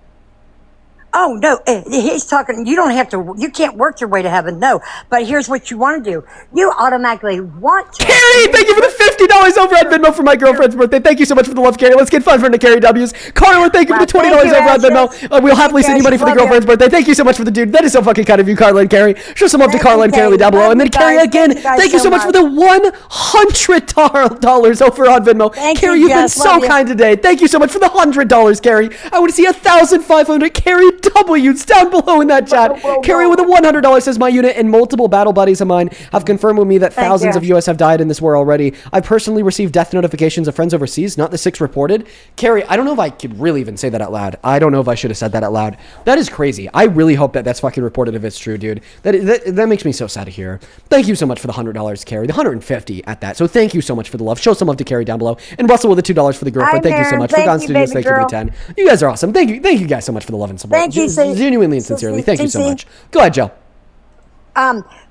[SPEAKER 2] Oh no, he's talking. You don't have to. You can't work your way to heaven. No, but here's what you want to do. You automatically want to.
[SPEAKER 1] Carrie, thank you for the $50 over on Venmo for my girlfriend's birthday. Thank you so much for the love, Carrie. Let's get fun for the Carrie W's. Carla, thank you for the $20 over on Venmo. We'll happily send you money for the girlfriend's birthday. Thank you so much for the dude. That is so fucking kind of you, Carla and Carrie. Show some love to Carla and Carrie down below. And then Carrie again, thank you so much for the $100 over on Venmo. Carrie, you've been so kind today. Thank you so much for the $100, Carrie. I want to see 1,500 Carrie W's down below in that chat. Carrie with a $100 says, my unit and multiple battle buddies of mine have confirmed with me that thousands of US have died in this war already. I personally received death notifications of friends overseas, not the 6 reported. Carrie, I don't know if I could really even say that out loud. I don't know if I should have said that out loud. That is crazy. I really hope that that's fucking reported if it's true, dude. That makes me so sad to hear. Thank you so much for the $100, Carrie. The $150 at that. So thank you so much for the love. Show some love to Carrie down below. And Russell with the $2 for the girlfriend. Thank you so much. For Gone Studios, thank you for the 10. You guys are awesome. Thank you guys so much for the love and support.
[SPEAKER 2] Thank you,
[SPEAKER 1] genuinely and sincerely. Thank you so much. Go ahead, Joe.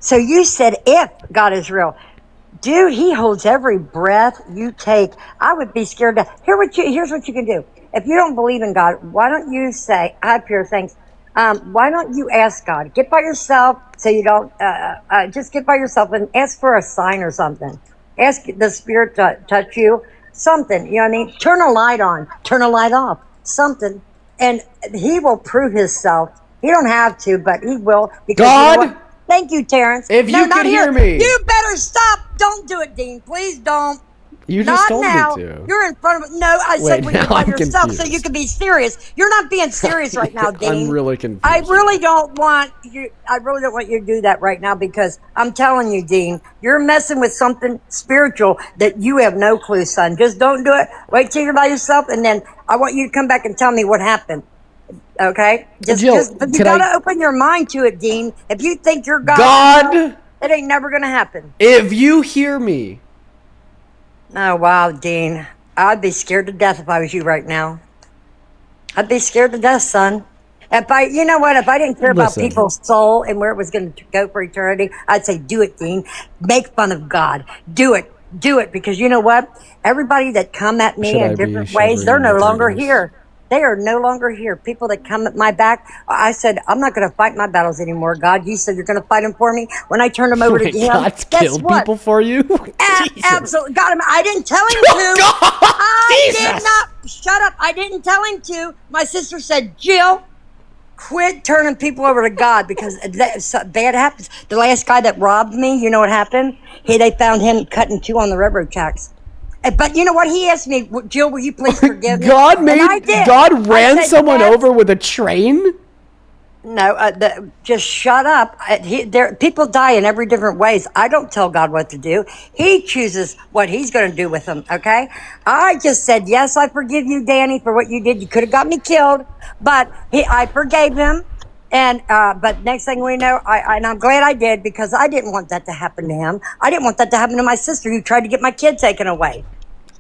[SPEAKER 2] So you said if God is real. Dude, he holds every breath you take. I would be scared to here's what you can do. If you don't believe in God, why don't you say, I have pure things. Why don't you ask God? Get by yourself so you don't just get by yourself and ask for a sign or something. Ask the Spirit to touch you. Something, you know what I mean? Turn a light on, turn a light off, something. And he will prove himself. He don't have to, but he will. Because
[SPEAKER 1] God!
[SPEAKER 2] You know, thank you, Terrence.
[SPEAKER 1] If you could hear me.
[SPEAKER 2] You better stop. Don't do it, Dean. Please don't.
[SPEAKER 1] You just told
[SPEAKER 2] me
[SPEAKER 1] to.
[SPEAKER 2] You're in front of No, I said when you're by yourself so you can be serious. You're not being serious right now, Dean.
[SPEAKER 1] I'm really confused.
[SPEAKER 2] I really don't want you to do that right now because I'm telling you, Dean, you're messing with something spiritual that you have no clue, son. Just don't do it. Wait till you're by yourself, and then I want you to come back and tell me what happened. Okay? But you gotta open your mind to it, Dean. If you think you're God, it ain't never gonna happen.
[SPEAKER 1] If you hear me.
[SPEAKER 2] Oh, wow, Dean. I'd be scared to death if I was you right now. I'd be scared to death, son. You know what? If I didn't care about people's soul and where it was going to go for eternity, I'd say, do it, Dean. Make fun of God. Do it. Do it. Because you know what? Everybody that come at me in different ways, they're no longer here. They are no longer here. People that come at my back, I said, I'm not going to fight my battles anymore. God, you said you're going to fight them for me. When I turn them over to him,
[SPEAKER 1] God's killed people for you?
[SPEAKER 2] Absolutely. God, I didn't tell him to. I did not. Shut up. I didn't tell him to. My sister said, Jill, quit turning people over to God because bad happens. The last guy that robbed me, you know what happened? They found him cutting 2 on the railroad tracks. But you know what? He asked me, Jill, will you please forgive me?
[SPEAKER 1] God ran someone over with a train?
[SPEAKER 2] No, just shut up. People die in every different ways. I don't tell God what to do. He chooses what he's going to do with them, okay? I just said, yes, I forgive you, Danny, for what you did. You could have got me killed, but I forgave him. And but next thing we know, and I'm glad I did because I didn't want that to happen to him. I didn't want that to happen to my sister who tried to get my kid taken away.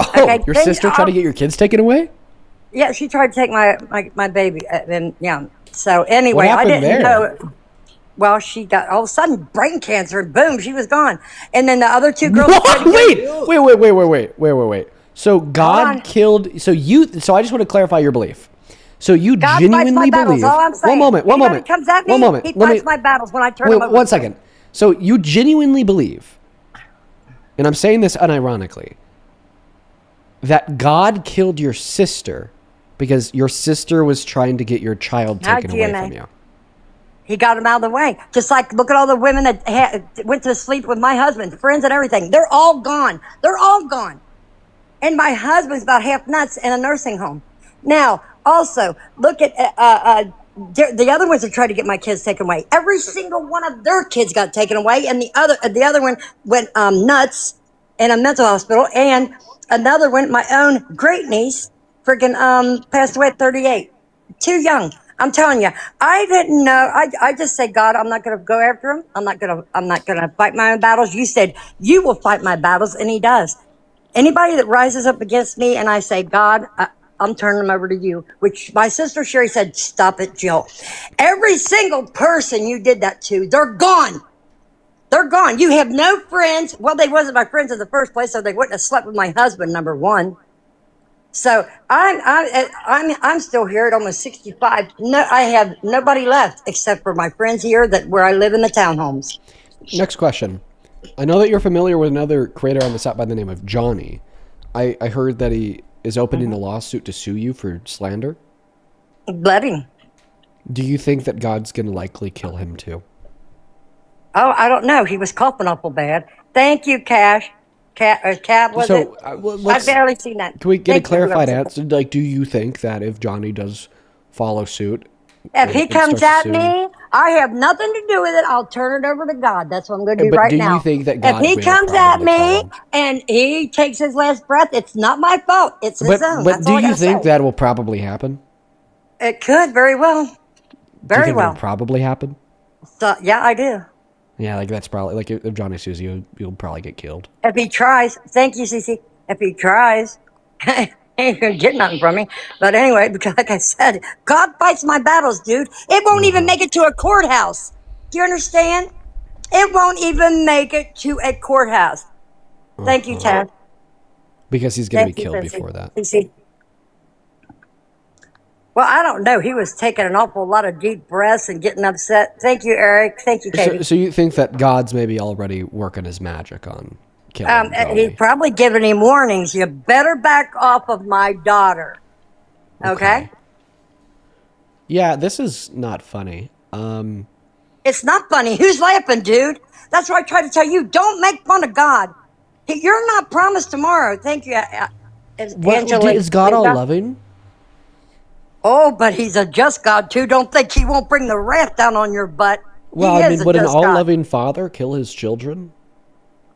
[SPEAKER 1] Oh, okay, your sister tried to get your kids taken away?
[SPEAKER 2] Yeah, she tried to take my baby. And yeah. So anyway,
[SPEAKER 1] what happened there?
[SPEAKER 2] know. Well, she got all of a sudden brain cancer, and boom, she was gone. And then the other 2 girls.
[SPEAKER 1] Wait. So God killed. So I just want to clarify your belief. So you
[SPEAKER 2] God
[SPEAKER 1] genuinely believe.
[SPEAKER 2] All I'm saying.
[SPEAKER 1] One moment.
[SPEAKER 2] Comes at me,
[SPEAKER 1] one moment.
[SPEAKER 2] He fights my battles when I turn him over.
[SPEAKER 1] One second. So you genuinely believe, and I'm saying this unironically, that God killed your sister because your sister was trying to get your child taken away from you.
[SPEAKER 2] He got him out of the way. Just like, look at all the women that went to sleep with my husband, friends and everything. They're all gone. They're all gone. And my husband's about half nuts in a nursing home. Now, also, look at the other ones that tried to get my kids taken away. Every single one of their kids got taken away, and the other one went nuts in a mental hospital, and another one, my own great niece, freaking passed away at 38. Too young. I'm telling you, I didn't know. I just said, God, I'm not going to go after him. I'm not going to fight my own battles. You said you will fight my battles, and he does. Anybody that rises up against me, and I say, God, I'm turning them over to you, which my sister Sherry said, stop it, Jill. Every single person you did that to, they're gone. They're gone. You have no friends. Well, they wasn't my friends in the first place, so they wouldn't have slept with my husband, number one. So I'm still here at almost 65. No, I have nobody left except for my friends here that where I live in the townhomes.
[SPEAKER 1] Next question. I know that you're familiar with another creator on the site by the name of Johnny. I heard that he is opening a lawsuit to sue you for slander.
[SPEAKER 2] Let him.
[SPEAKER 1] Do you think that God's going to likely kill him too?
[SPEAKER 2] Oh, I don't know. He was coughing awful bad. Thank you, Cash. Cab was it? I've barely seen that.
[SPEAKER 1] Can we get a clarified answer? Like, do you think that if Johnny does follow suit,
[SPEAKER 2] if he comes at me, I have nothing to do with it. I'll turn it over to God. That's what I'm going to do
[SPEAKER 1] but
[SPEAKER 2] right
[SPEAKER 1] do
[SPEAKER 2] now.
[SPEAKER 1] you think that God
[SPEAKER 2] if he comes at me and he takes his last breath, it's not my fault. It's his own.
[SPEAKER 1] But do you think that will probably happen?
[SPEAKER 2] It could very well. Very well.
[SPEAKER 1] It'll probably happen?
[SPEAKER 2] So, yeah, I do.
[SPEAKER 1] Yeah, like that's probably like if Johnny sues you, you'll probably get killed.
[SPEAKER 2] If he tries, thank you, Cece. If he tries, he ain't gonna get nothing from me. But anyway, because like I said, God fights my battles, dude. It won't even make it to a courthouse. Do you understand? It won't even make it to a courthouse. Thank you, Ted.
[SPEAKER 1] Because he's gonna be killed before that.
[SPEAKER 2] Cece. Well, I don't know. He was taking an awful lot of deep breaths and getting upset. Thank you, Eric. Thank you, Katie.
[SPEAKER 1] So you think that God's maybe already working his magic on killing Johnny?
[SPEAKER 2] He's probably giving him warnings. You better back off of my daughter. Okay?
[SPEAKER 1] Yeah, this is not funny.
[SPEAKER 2] It's not funny. Who's laughing, dude? That's what I try to tell you. Don't make fun of God. You're not promised tomorrow. Thank you, Angela.
[SPEAKER 1] Is God all loving?
[SPEAKER 2] Oh, but he's a just God, too. Don't think he won't bring the wrath down on your butt.
[SPEAKER 1] Well, I mean, would an all-loving father kill his children?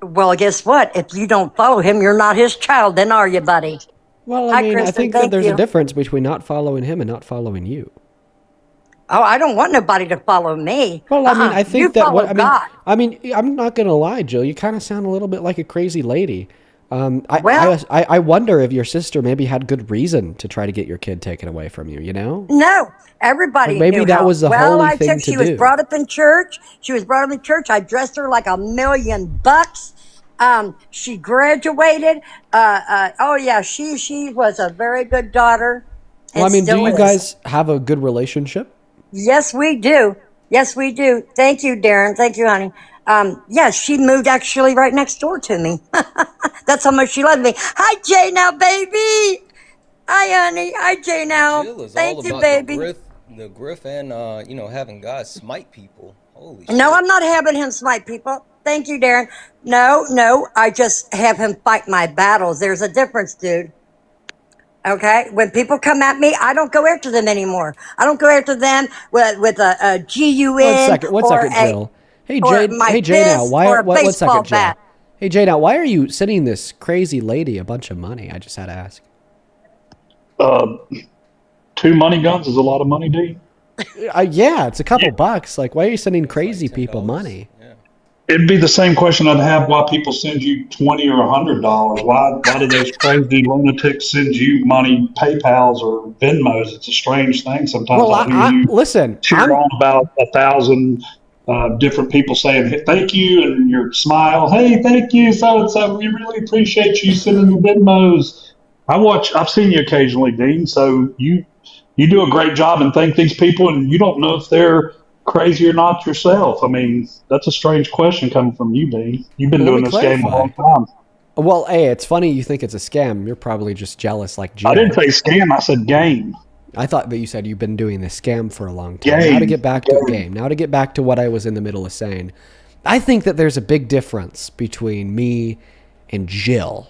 [SPEAKER 2] Well, guess what? If you don't follow him, you're not his child, then are you, buddy?
[SPEAKER 1] Well, I mean, I think that there's a difference between not following him and not following you.
[SPEAKER 2] Oh, I don't want nobody to follow me.
[SPEAKER 1] Well, I mean, I think that I mean, I'm not going to lie, Jill. You kind of sound a little bit like a crazy lady. I wonder if your sister maybe had good reason to try to get your kid taken away from you, you know?
[SPEAKER 2] No, everybody
[SPEAKER 1] maybe
[SPEAKER 2] knew
[SPEAKER 1] that
[SPEAKER 2] how.
[SPEAKER 1] was the holy thing to do.
[SPEAKER 2] She was brought up in church. I dressed her like $1 million. She graduated. Oh yeah, she was a very good daughter.
[SPEAKER 1] Well, I mean, do you guys have a good relationship?
[SPEAKER 2] Yes, we do. Yes, we do. Thank you, Darren. Thank you, honey. Yes, she moved actually right next door to me. That's how much she loved me. Hi, Jay now, baby. Hi, honey. Hi, Jay now. Thank you, baby.
[SPEAKER 4] The griff and, having God smite people. Holy shit.
[SPEAKER 2] No, I'm not having him smite people. Thank you, Darren. No, I just have him fight my battles. There's a difference, dude. Okay? When people come at me, I don't go after them anymore. I don't go after them with a GUN.
[SPEAKER 1] One second, Jill. Hey, Jay now, one second, Jill. Hey, Jay now, why are you sending this crazy lady a bunch of money? I just had to ask.
[SPEAKER 5] 2 money guns is a lot of money, D.
[SPEAKER 1] Yeah, it's a couple bucks. Like, why are you sending crazy people money?
[SPEAKER 4] Yeah.
[SPEAKER 5] It'd be the same question I'd have why people send you $20 or $100. Why do those crazy lunatics send you money, PayPals or Venmos? It's a strange thing sometimes.
[SPEAKER 1] Well, listen,
[SPEAKER 5] cheer on about 1,000 different people saying, hey, thank you, and your smile, hey, thank you, so we really appreciate you sending the Venmos. I've seen you occasionally, Dean, so you do a great job and thank these people, and you don't know if they're crazy or not yourself. I mean, that's a strange question coming from you, Dean. You've been doing this game a long time.
[SPEAKER 1] Well, hey, it's funny you think it's a scam. You're probably just jealous like Jill.
[SPEAKER 5] I didn't say scam, I said game.
[SPEAKER 1] I thought that you said you've been doing this scam for a long time. Now to get back to what I was in the middle of saying, I think that there's a big difference between me and Jill.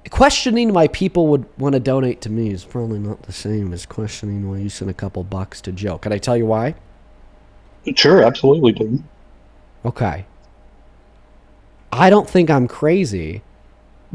[SPEAKER 1] Questioning why people would want to donate to me is probably not the same as questioning why you sent a couple bucks to Jill. Can I tell you why?
[SPEAKER 5] Sure, absolutely, dude.
[SPEAKER 1] Okay. I don't think I'm crazy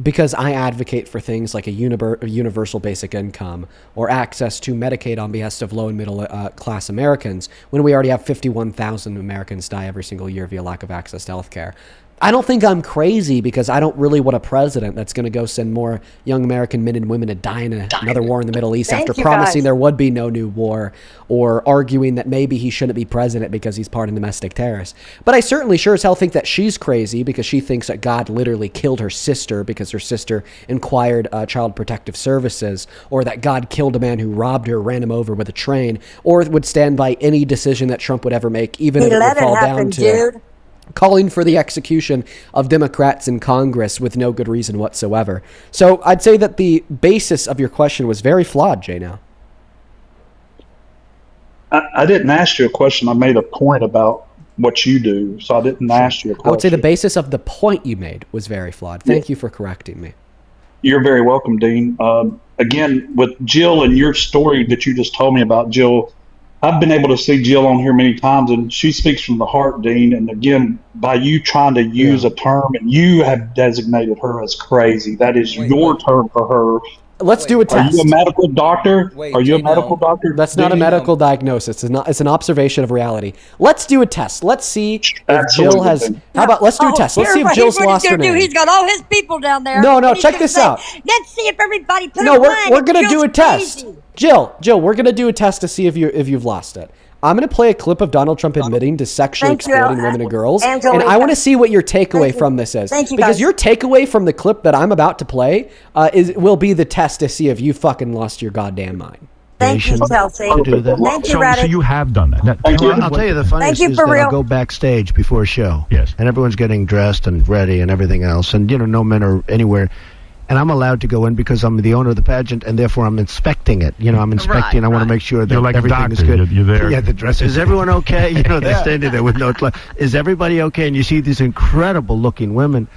[SPEAKER 1] because I advocate for things like a universal basic income or access to Medicaid on behest of low and middle class Americans when we already have 51,000 Americans die every single year via lack of access to health care. I don't think I'm crazy because I don't really want a president that's going to go send more young American men and women to die in another war in the Middle East after promising there would be no new war, or arguing that maybe he shouldn't be president because he's part of domestic terrorists. But I certainly sure as hell think that she's crazy because she thinks that God literally killed her sister because her sister inquired Child Protective Services, or that God killed a man who robbed her, ran him over with a train, or would stand by any decision that Trump would ever make, even if it would fall down to calling for the execution of Democrats in Congress with no good reason whatsoever. So I'd say that the basis of your question was very flawed, Jay. Now,
[SPEAKER 5] I didn't ask you a question. I made a point about what you do, so I didn't ask you a question.
[SPEAKER 1] I would say the basis of the point you made was very flawed. Thank you for correcting me.
[SPEAKER 5] You're very welcome, Dean. Again, with Jill and your story that you just told me about, Jill, I've been able to see Jill on here many times, and she speaks from the heart, Dean. And again, by you trying to use a term, and you have designated her as crazy, that is your term for her.
[SPEAKER 1] Let's do a test.
[SPEAKER 5] Are you a medical doctor? Are you a medical doctor?
[SPEAKER 1] That's not a medical diagnosis. It's an observation of reality. Let's do a test. Let's see if Jill has. How about let's do a test? Let's see if Jill's lost her name.
[SPEAKER 2] He's got all his people down there.
[SPEAKER 1] No, check this out.
[SPEAKER 2] Let's see if everybody put
[SPEAKER 1] No, we're gonna do a test. Jill, we're gonna do a test to see if you've lost it. I'm going to play a clip of Donald Trump admitting to sexually exploiting women and girls, and I want to see what your takeaway from this is. Because your takeaway from the clip that I'm about to play will be the test to see if you fucking lost your goddamn mind.
[SPEAKER 2] Thank you, Chelsea.
[SPEAKER 6] Do that.
[SPEAKER 2] Thank you,
[SPEAKER 6] So you have done that.
[SPEAKER 7] I'll tell you the funniest is that I'll go backstage before a show.
[SPEAKER 6] Yes.
[SPEAKER 7] And everyone's getting dressed and ready and everything else. And, no men are anywhere. And I'm allowed to go in because I'm the owner of the pageant, and therefore I'm inspecting it. I'm inspecting. Right, I want to make sure that
[SPEAKER 6] like
[SPEAKER 7] everything is good.
[SPEAKER 6] You're there.
[SPEAKER 7] Yeah, the dress. Is everyone okay? They're standing there with no. Is everybody okay? And you see these incredible-looking women,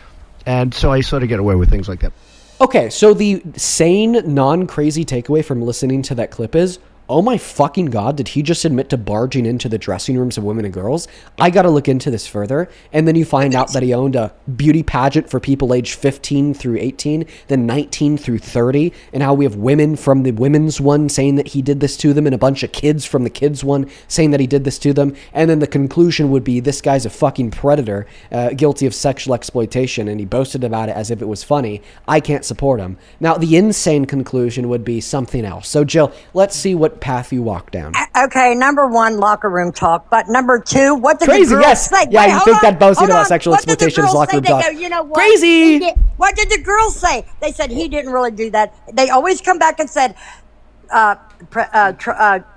[SPEAKER 7] and so I sort of get away with things like that.
[SPEAKER 1] Okay, so the sane, non-crazy takeaway from listening to that clip is, oh my fucking God, did he just admit to barging into the dressing rooms of women and girls? I got to look into this further. And then you find out that he owned a beauty pageant for people aged 15 through 18, then 19 through 30, and how we have women from the women's one saying that he did this to them, and a bunch of kids from the kids one saying that he did this to them. And then the conclusion would be this guy's a fucking predator, guilty of sexual exploitation, and he boasted about it as if it was funny. I can't support him. Now, the insane conclusion would be something else. So, Jill, let's see what path you walk down.
[SPEAKER 2] Okay, number one, locker room talk. But number two, what did
[SPEAKER 1] Crazy,
[SPEAKER 2] the girls
[SPEAKER 1] yes.
[SPEAKER 2] say?
[SPEAKER 1] Yeah,
[SPEAKER 2] Wait,
[SPEAKER 1] you think that boasting about
[SPEAKER 2] on.
[SPEAKER 1] sexual exploitation is locker room talk.
[SPEAKER 2] Go, you know what?
[SPEAKER 1] Crazy!
[SPEAKER 2] What did the girls say? They said he didn't really do that. They always come back and said,
[SPEAKER 4] They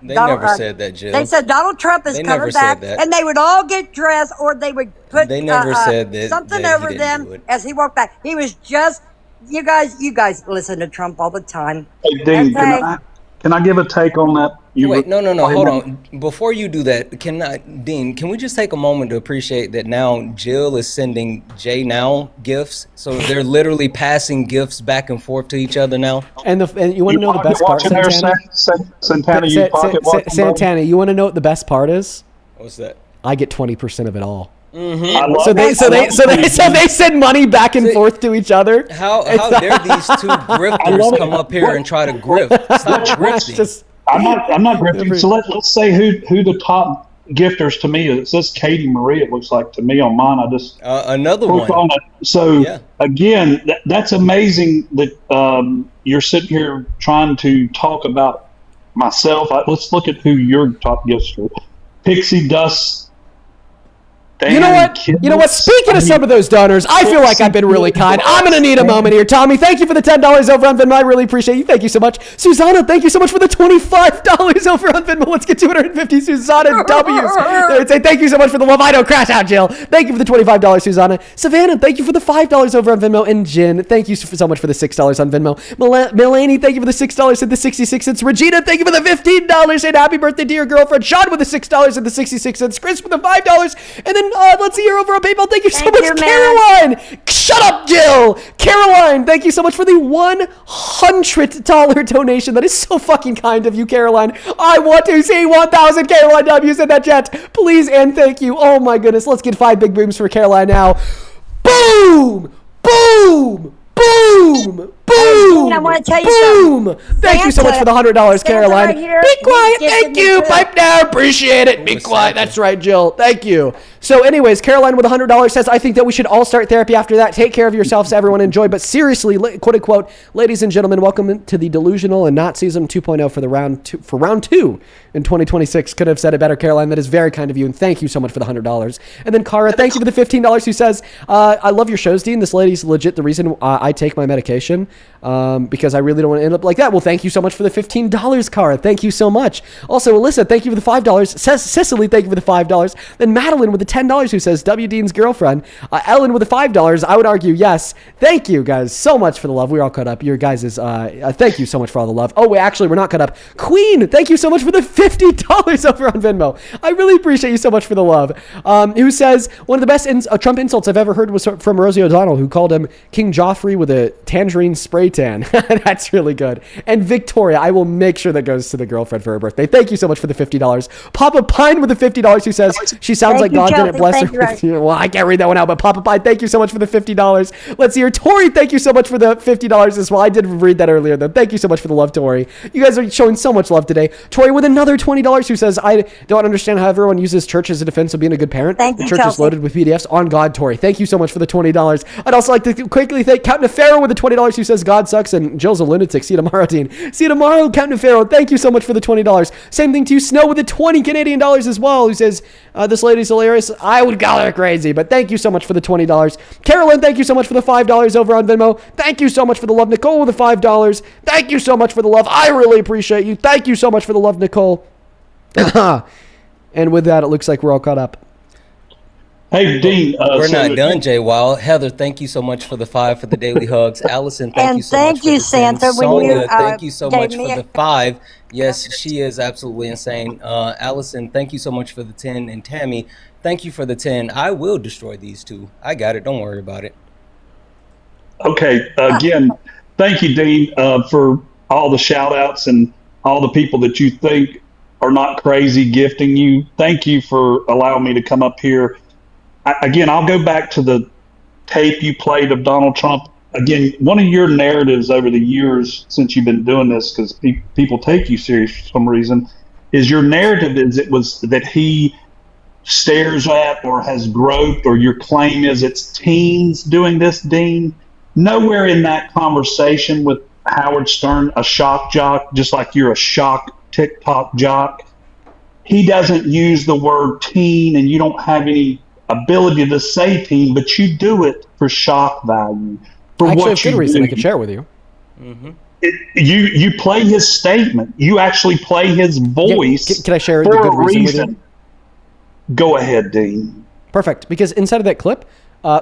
[SPEAKER 4] never said that, Jill.
[SPEAKER 2] They said Donald Trump is coming back, and they would all get dressed, or they would put
[SPEAKER 4] They never said that
[SPEAKER 2] something
[SPEAKER 4] that he
[SPEAKER 2] over
[SPEAKER 4] didn't
[SPEAKER 2] them
[SPEAKER 4] do it.
[SPEAKER 2] as he walked back. He was just, you guys listen to Trump all the time.
[SPEAKER 5] Hey, Dean,
[SPEAKER 2] Okay.
[SPEAKER 5] can I give a take on that?
[SPEAKER 4] Wait, no, hold on. Before you do that, Dean, can we just take a moment to appreciate that now Jill is sending Jay now gifts? So they're literally passing gifts back and forth to each other now?
[SPEAKER 1] And you want to know the best part, Santana, you want to know what the best part is?
[SPEAKER 4] What's that?
[SPEAKER 1] I get 20% of it all.
[SPEAKER 4] Mm-hmm.
[SPEAKER 1] So they send money back and forth to each other.
[SPEAKER 4] How dare these two grifters come up here and try to grift? Stop grifting.
[SPEAKER 5] I'm not grifting. So let's say who the top gifters to me is. It says Katie Marie. It looks like to me on mine. I just
[SPEAKER 4] another one.
[SPEAKER 5] On it. So again, that's amazing that you're sitting here trying to talk about myself. Let's look at who your top gifts are. Pixie Dust.
[SPEAKER 1] You know what? Speaking of some of those donors, I feel like I've been really kind. I'm going to need a moment here. Tommy, thank you for the $10 over on Venmo. I really appreciate you. Thank you so much. Susanna, thank you so much for the $25 over on Venmo. Let's get 250 Susanna W's. Thank you so much for the love. I don't crash out, Jill. Thank you for the $25, Susanna. Savannah, thank you for the $5 over on Venmo. And Jen, thank you so much for the $6 on Venmo. Melanie, thank you for the $6 and the 66 cents. Regina, thank you for the $15. And happy birthday to your girlfriend. Sean with the $6 and the 66 cents. Chris with the $5. And then let's see here over on PayPal. Thank you so much, Caroline. Shut up, Jill. Caroline, thank you so much for the $100 donation. That is so fucking kind of you, Caroline. I want to see 1,000 Caroline W's in that chat. Please and thank you. Oh my goodness. Let's get 5 big booms for Caroline now. Boom! Boom! Boom! Boom!
[SPEAKER 2] I want to tell you something.
[SPEAKER 1] Thank you so much for the $100, Caroline.
[SPEAKER 2] Right here,
[SPEAKER 1] be quiet.
[SPEAKER 2] he's
[SPEAKER 1] Thank
[SPEAKER 2] giving
[SPEAKER 1] you.
[SPEAKER 2] me
[SPEAKER 1] Pipe down. Appreciate it. Be quiet. That's right, Jill. Thank you. So anyways, Caroline with $100 says, I think that we should all start therapy after that. Take care of yourselves, everyone. Enjoy. But seriously, quote unquote, ladies and gentlemen, welcome to the Delusional and Nazism 2.0 for round two in 2026. Could have said it better, Caroline. That is very kind of you. And thank you so much for the $100. And then Cara, thank you for the $15, who says, I love your shows, Dean. This lady's legit the reason I take my medication, because I really don't want to end up like that. Well, thank you so much for the $15, Cara. Thank you so much. Also, Alyssa, thank you for the $5. Says Cicely, thank you for the $5. Then Madeline with the $10, who says, W. Dean's girlfriend. Ellen with the $5. I would argue yes. Thank you guys so much for the love. We're all caught up. Your guys is, thank you so much for all the love. Oh, wait, actually, we're not caught up. Queen, thank you so much for the $50 over on Venmo. I really appreciate you so much for the love. Who says, one of the best Trump insults I've ever heard was from Rosie O'Donnell, who called him King Joffrey with a tangerine spray tan. That's really good. And Victoria, I will make sure that goes to the girlfriend for her birthday. Thank you so much for the $50. Papa Pine with the $50, who says, she sounds like God didn't bless her. Well, I can't read that one out, but Papa Pine, thank you so much for the $50. Let's see here. Tori, thank you so much for the $50 as well. I did read that earlier, though. Thank you so much for the love, Tori. You guys are showing so much love today. Tori with another $20, who says, I don't understand how everyone uses church as a defense of being a good parent. The church is loaded with PDFs. On God, Tori. Thank you so much for the $20. I'd also like to quickly thank Captain Pharaoh with the $20, who says, God sucks and Jill's a lunatic. See you tomorrow, Dean. See you tomorrow, Captain Pharaoh. Thank you so much for the $20. Same thing to you, Snow with the 20 Canadian dollars as well, who says, this lady's hilarious. I would call her crazy, but thank you so much for the $20. Carolyn, thank you so much for the $5 over on Venmo. Thank you so much for the love. Nicole with the $5. Thank you so much for the love. I really appreciate you. Thank you so much for the love, Nicole. And with that, it looks like we're all caught up.
[SPEAKER 5] Hey, Dean.
[SPEAKER 4] We're not done, Jay Wild. Heather, thank you so much for the 5 for the daily hugs. Allison, thank you so much for the 10.
[SPEAKER 2] Santa,
[SPEAKER 4] Sonia, thank you so much for the 5. Yes, she is absolutely insane. Allison, thank you so much for the 10. And Tammy, thank you for the 10. I will destroy these two. I got it. Don't worry about it.
[SPEAKER 5] Okay. Again, thank you, Dean, for all the shout outs and all the people that you think are not crazy gifting you. Thank you for allowing me to come up here. Again, I'll go back to the tape you played of Donald Trump. Again, one of your narratives over the years since you've been doing this, because people take you serious for some reason, is your narrative is it was that he stares at or has groped, or your claim is it's teens doing this, Dean. Nowhere in that conversation with Howard Stern, a shock jock, just like you're a shock TikTok jock, he doesn't use the word teen, and you don't have any ability to say teen, but you do it for shock value. For
[SPEAKER 1] I actually
[SPEAKER 5] what
[SPEAKER 1] have good
[SPEAKER 5] you
[SPEAKER 1] reason
[SPEAKER 5] do.
[SPEAKER 1] I could share with you.
[SPEAKER 4] Mm-hmm.
[SPEAKER 5] You play his statement. You actually play his voice.
[SPEAKER 1] Can I share
[SPEAKER 5] for
[SPEAKER 1] the good
[SPEAKER 5] a
[SPEAKER 1] reason with
[SPEAKER 5] reason?
[SPEAKER 1] you?
[SPEAKER 5] Go ahead, Dean.
[SPEAKER 1] Perfect. Because inside of that clip,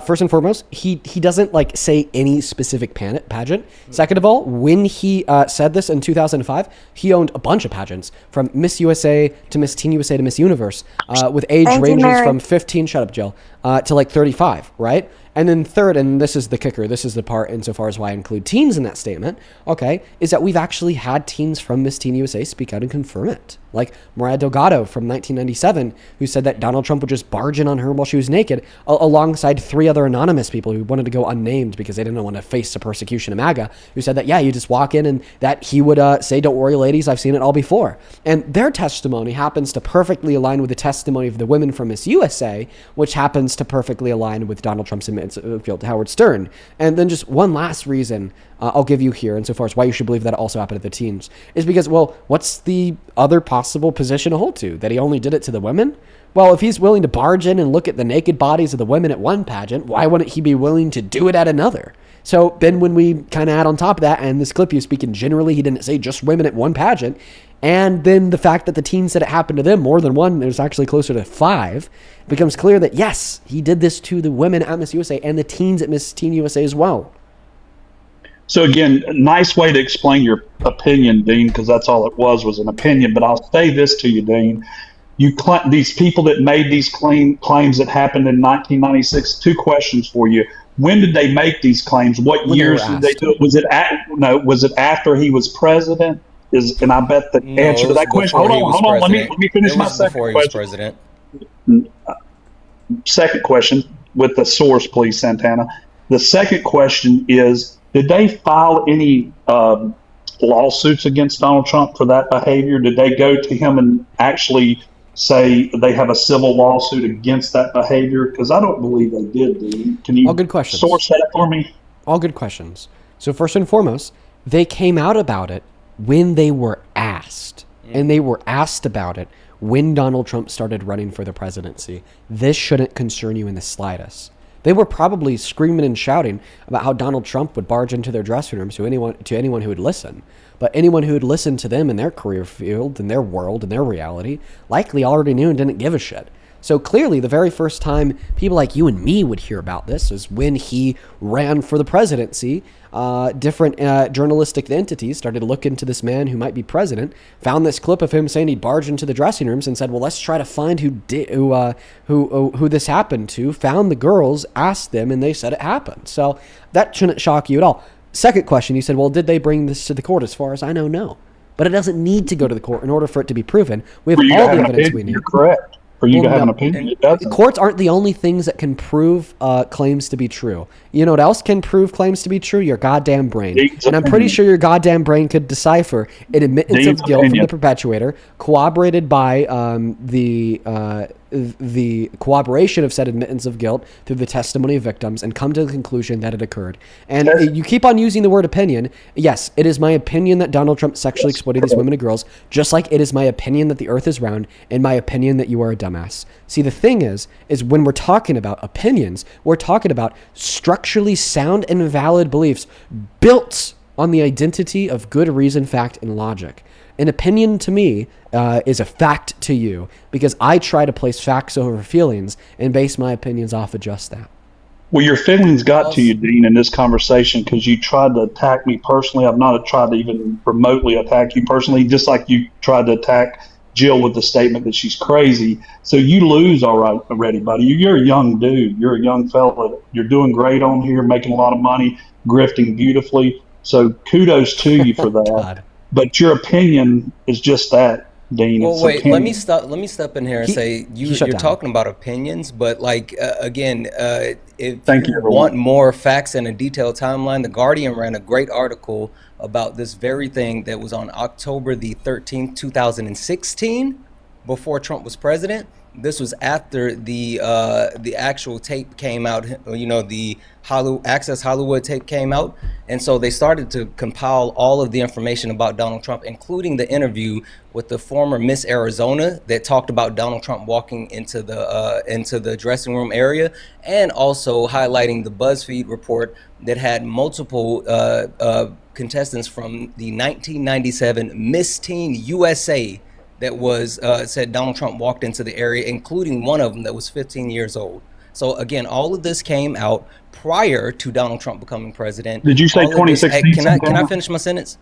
[SPEAKER 1] first and foremost, he doesn't like say any specific pageant. Second of all, when he said this in 2005, he owned a bunch of pageants, from Miss USA to Miss Teen USA to Miss Universe, with age ranges from 15, shut up, Jill, to like 35, right? And then third, and this is the kicker, this is the part insofar as why I include teens in that statement, okay, is that we've actually had teens from Miss Teen USA speak out and confirm it. Like Mariah Delgado from 1997, who said that Donald Trump would just barge in on her while she was naked, alongside 3 other anonymous people who wanted to go unnamed because they didn't want to face the persecution of MAGA, who said that, yeah, you just walk in and that he would say, don't worry, ladies, I've seen it all before. And their testimony happens to perfectly align with the testimony of the women from Miss USA, which happens to perfectly align with Donald Trump's field to Howard Stern. And then just one last reason I'll give you here insofar as why you should believe that it also happened to the teens is because, well, what's the other possible position to hold to? That he only did it to the women? Well, if he's willing to barge in and look at the naked bodies of the women at one pageant, why wouldn't he be willing to do it at another? So then when we kind of add on top of that, and this clip he was speaking generally, he didn't say just women at one pageant, and then the fact that the teens said it happened to them more than one, it was actually closer to 5, it becomes clear that yes, he did this to the women at Miss USA and the teens at Miss Teen USA as well.
[SPEAKER 5] So again, a nice way to explain your opinion, Dean, because that's all it was an opinion. But I'll say this to you, Dean. These people that made these claims that happened in 1996, 2 questions for you. When did they make these claims? What years did they do it? Was it after he was president? And I bet the answer to that question. Hold on. Let me finish my second question. Second question with the source, please, Santana. The second question is, did they file any lawsuits against Donald Trump for that behavior? Did they go to him and actually say they have a civil lawsuit against that behavior? Because I don't believe they did, Dean. Can you
[SPEAKER 1] All good questions.
[SPEAKER 5] source that for me?
[SPEAKER 1] All good questions. So first and foremost, they came out about it when they were asked. And they were asked about it when Donald Trump started running for the presidency. This shouldn't concern you in the slightest. They were probably screaming and shouting about how Donald Trump would barge into their dressing rooms to anyone who would listen. But anyone who would listen to them in their career field, in their world, in their reality, likely already knew and didn't give a shit. So clearly, the very first time people like you and me would hear about this is when he ran for the presidency. Different journalistic entities started to look into this man who might be president, found this clip of him saying he'd barged into the dressing rooms and said, well, let's try to find who this happened to, found the girls, asked them, and they said it happened. So that shouldn't shock you at all. Second question, you said, well, did they bring this to the court? As far as I know, no. But it doesn't need to go to the court in order for it to be proven. We have all the evidence we need.
[SPEAKER 5] You're correct. For you to have an opinion, it doesn't.
[SPEAKER 1] Courts aren't the only things that can prove claims to be true. You know what else can prove claims to be true? Your goddamn brain. And I'm pretty sure your goddamn brain could decipher an admittance of guilt from the perpetuator, corroborated by the corroboration of said admittance of guilt through the testimony of victims, and come to the conclusion that it occurred. And you keep on using the word opinion. Yes, it is my opinion that Donald Trump sexually exploited these women and girls, just like it is my opinion that the earth is round, and my opinion that you are a dumbass. See, the thing is when we're talking about opinions, we're talking about structurally sound and valid beliefs built on the identity of good reason, fact, and logic. An opinion to me is a fact to you, because I try to place facts over feelings and base my opinions off of just that.
[SPEAKER 5] Well, your feelings got to you, Dean, in this conversation, because you tried to attack me personally. I've not tried to even remotely attack you personally, just like you tried to attack Jill with the statement that she's crazy. So you lose already, buddy. You're a young dude. You're a young fella. You're doing great on here, making a lot of money, grifting beautifully. So kudos to you for that. God. But your opinion is just that, Dean.
[SPEAKER 4] Well, wait. Let me step in here and say you're talking about opinions, but like again, if you want more facts and a detailed timeline, The Guardian ran a great article about this very thing that was on October the 13th, 2016, before Trump was president. This was after the actual tape came out, you know, the Access Hollywood tape came out. And so they started to compile all of the information about Donald Trump, including the interview with the former Miss Arizona that talked about Donald Trump walking into the dressing room area, and also highlighting the BuzzFeed report that had multiple contestants from the 1997 Miss Teen USA that was said Donald Trump walked into the area, including one of them that was 15 years old. So again, all of this came out prior to Donald Trump becoming president.
[SPEAKER 5] Did you say 2016?
[SPEAKER 4] Can I finish my sentence?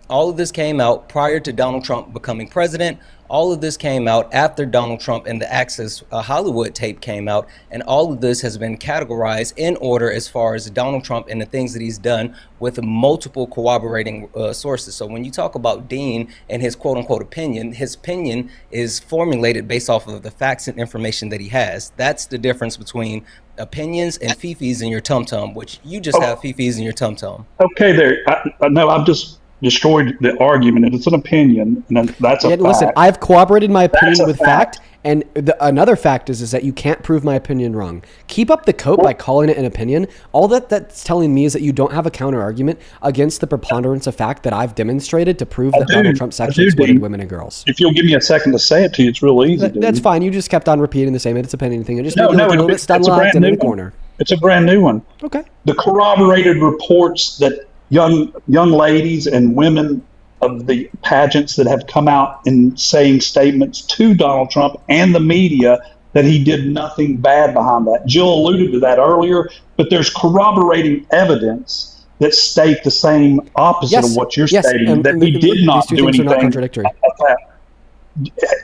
[SPEAKER 4] All of this came out prior to Donald Trump becoming president. All of this came out after Donald Trump and the Access Hollywood tape came out. And all of this has been categorized in order as far as Donald Trump and the things that he's done with multiple corroborating sources. So when you talk about Dean and his quote unquote opinion, his opinion is formulated based off of the facts and information that he has. That's the difference between opinions and fifis in your tum-tum, which you just have fifis in your tum-tum.
[SPEAKER 5] Okay, there. No, I'm just destroyed the argument, and it's an opinion, and that's a fact.
[SPEAKER 1] Listen, I've corroborated my opinion with fact, and another fact is that you can't prove my opinion wrong. Keep up the coat by calling it an opinion. All that's telling me is that you don't have a counter argument against the preponderance of fact that I've demonstrated to prove that Donald Trump sexually exploited women and girls.
[SPEAKER 5] If you'll give me a second to say it to you, it's real easy.
[SPEAKER 1] That's fine. You just kept on repeating the same it's opinion thing. It just made you look a little bit stun-locked in the corner.
[SPEAKER 5] It's a brand new one.
[SPEAKER 1] Okay.
[SPEAKER 5] The corroborated reports that young ladies and women of the pageants that have come out in saying statements to Donald Trump and the media that he did nothing bad behind that. Jill alluded to that earlier, but there's corroborating evidence that state the same opposite of what you're stating, that he did not do anything.
[SPEAKER 1] Are not contradictory.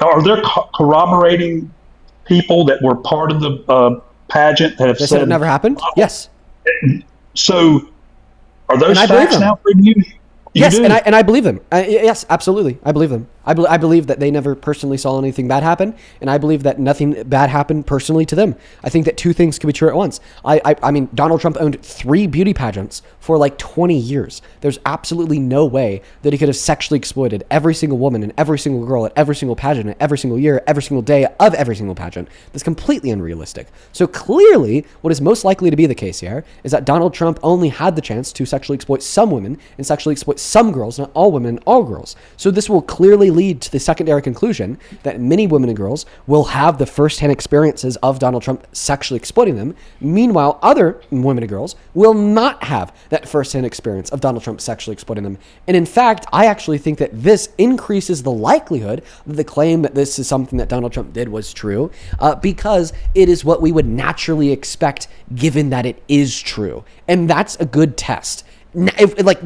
[SPEAKER 5] Are there corroborating people that were part of the pageant that have said
[SPEAKER 1] it never happened? Yes.
[SPEAKER 5] So are those facts now for you?
[SPEAKER 1] Yes, and I believe them. Yes, absolutely. I believe them. I believe that they never personally saw anything bad happen, and I believe that nothing bad happened personally to them. I think that two things can be true at once. I mean, Donald Trump owned 3 beauty pageants for like 20 years. There's absolutely no way that he could have sexually exploited every single woman and every single girl at every single pageant, at every single year, every single day of every single pageant. That's completely unrealistic. So clearly, what is most likely to be the case here is that Donald Trump only had the chance to sexually exploit some women and sexually exploit some girls, not all women and all girls. So this will clearly lead to the secondary conclusion that many women and girls will have the first-hand experiences of Donald Trump sexually exploiting them. Meanwhile, other women and girls will not have that first-hand experience of Donald Trump sexually exploiting them. And in fact, I actually think that this increases the likelihood that the claim that this is something that Donald Trump did was true, because it is what we would naturally expect given that it is true. And that's a good test.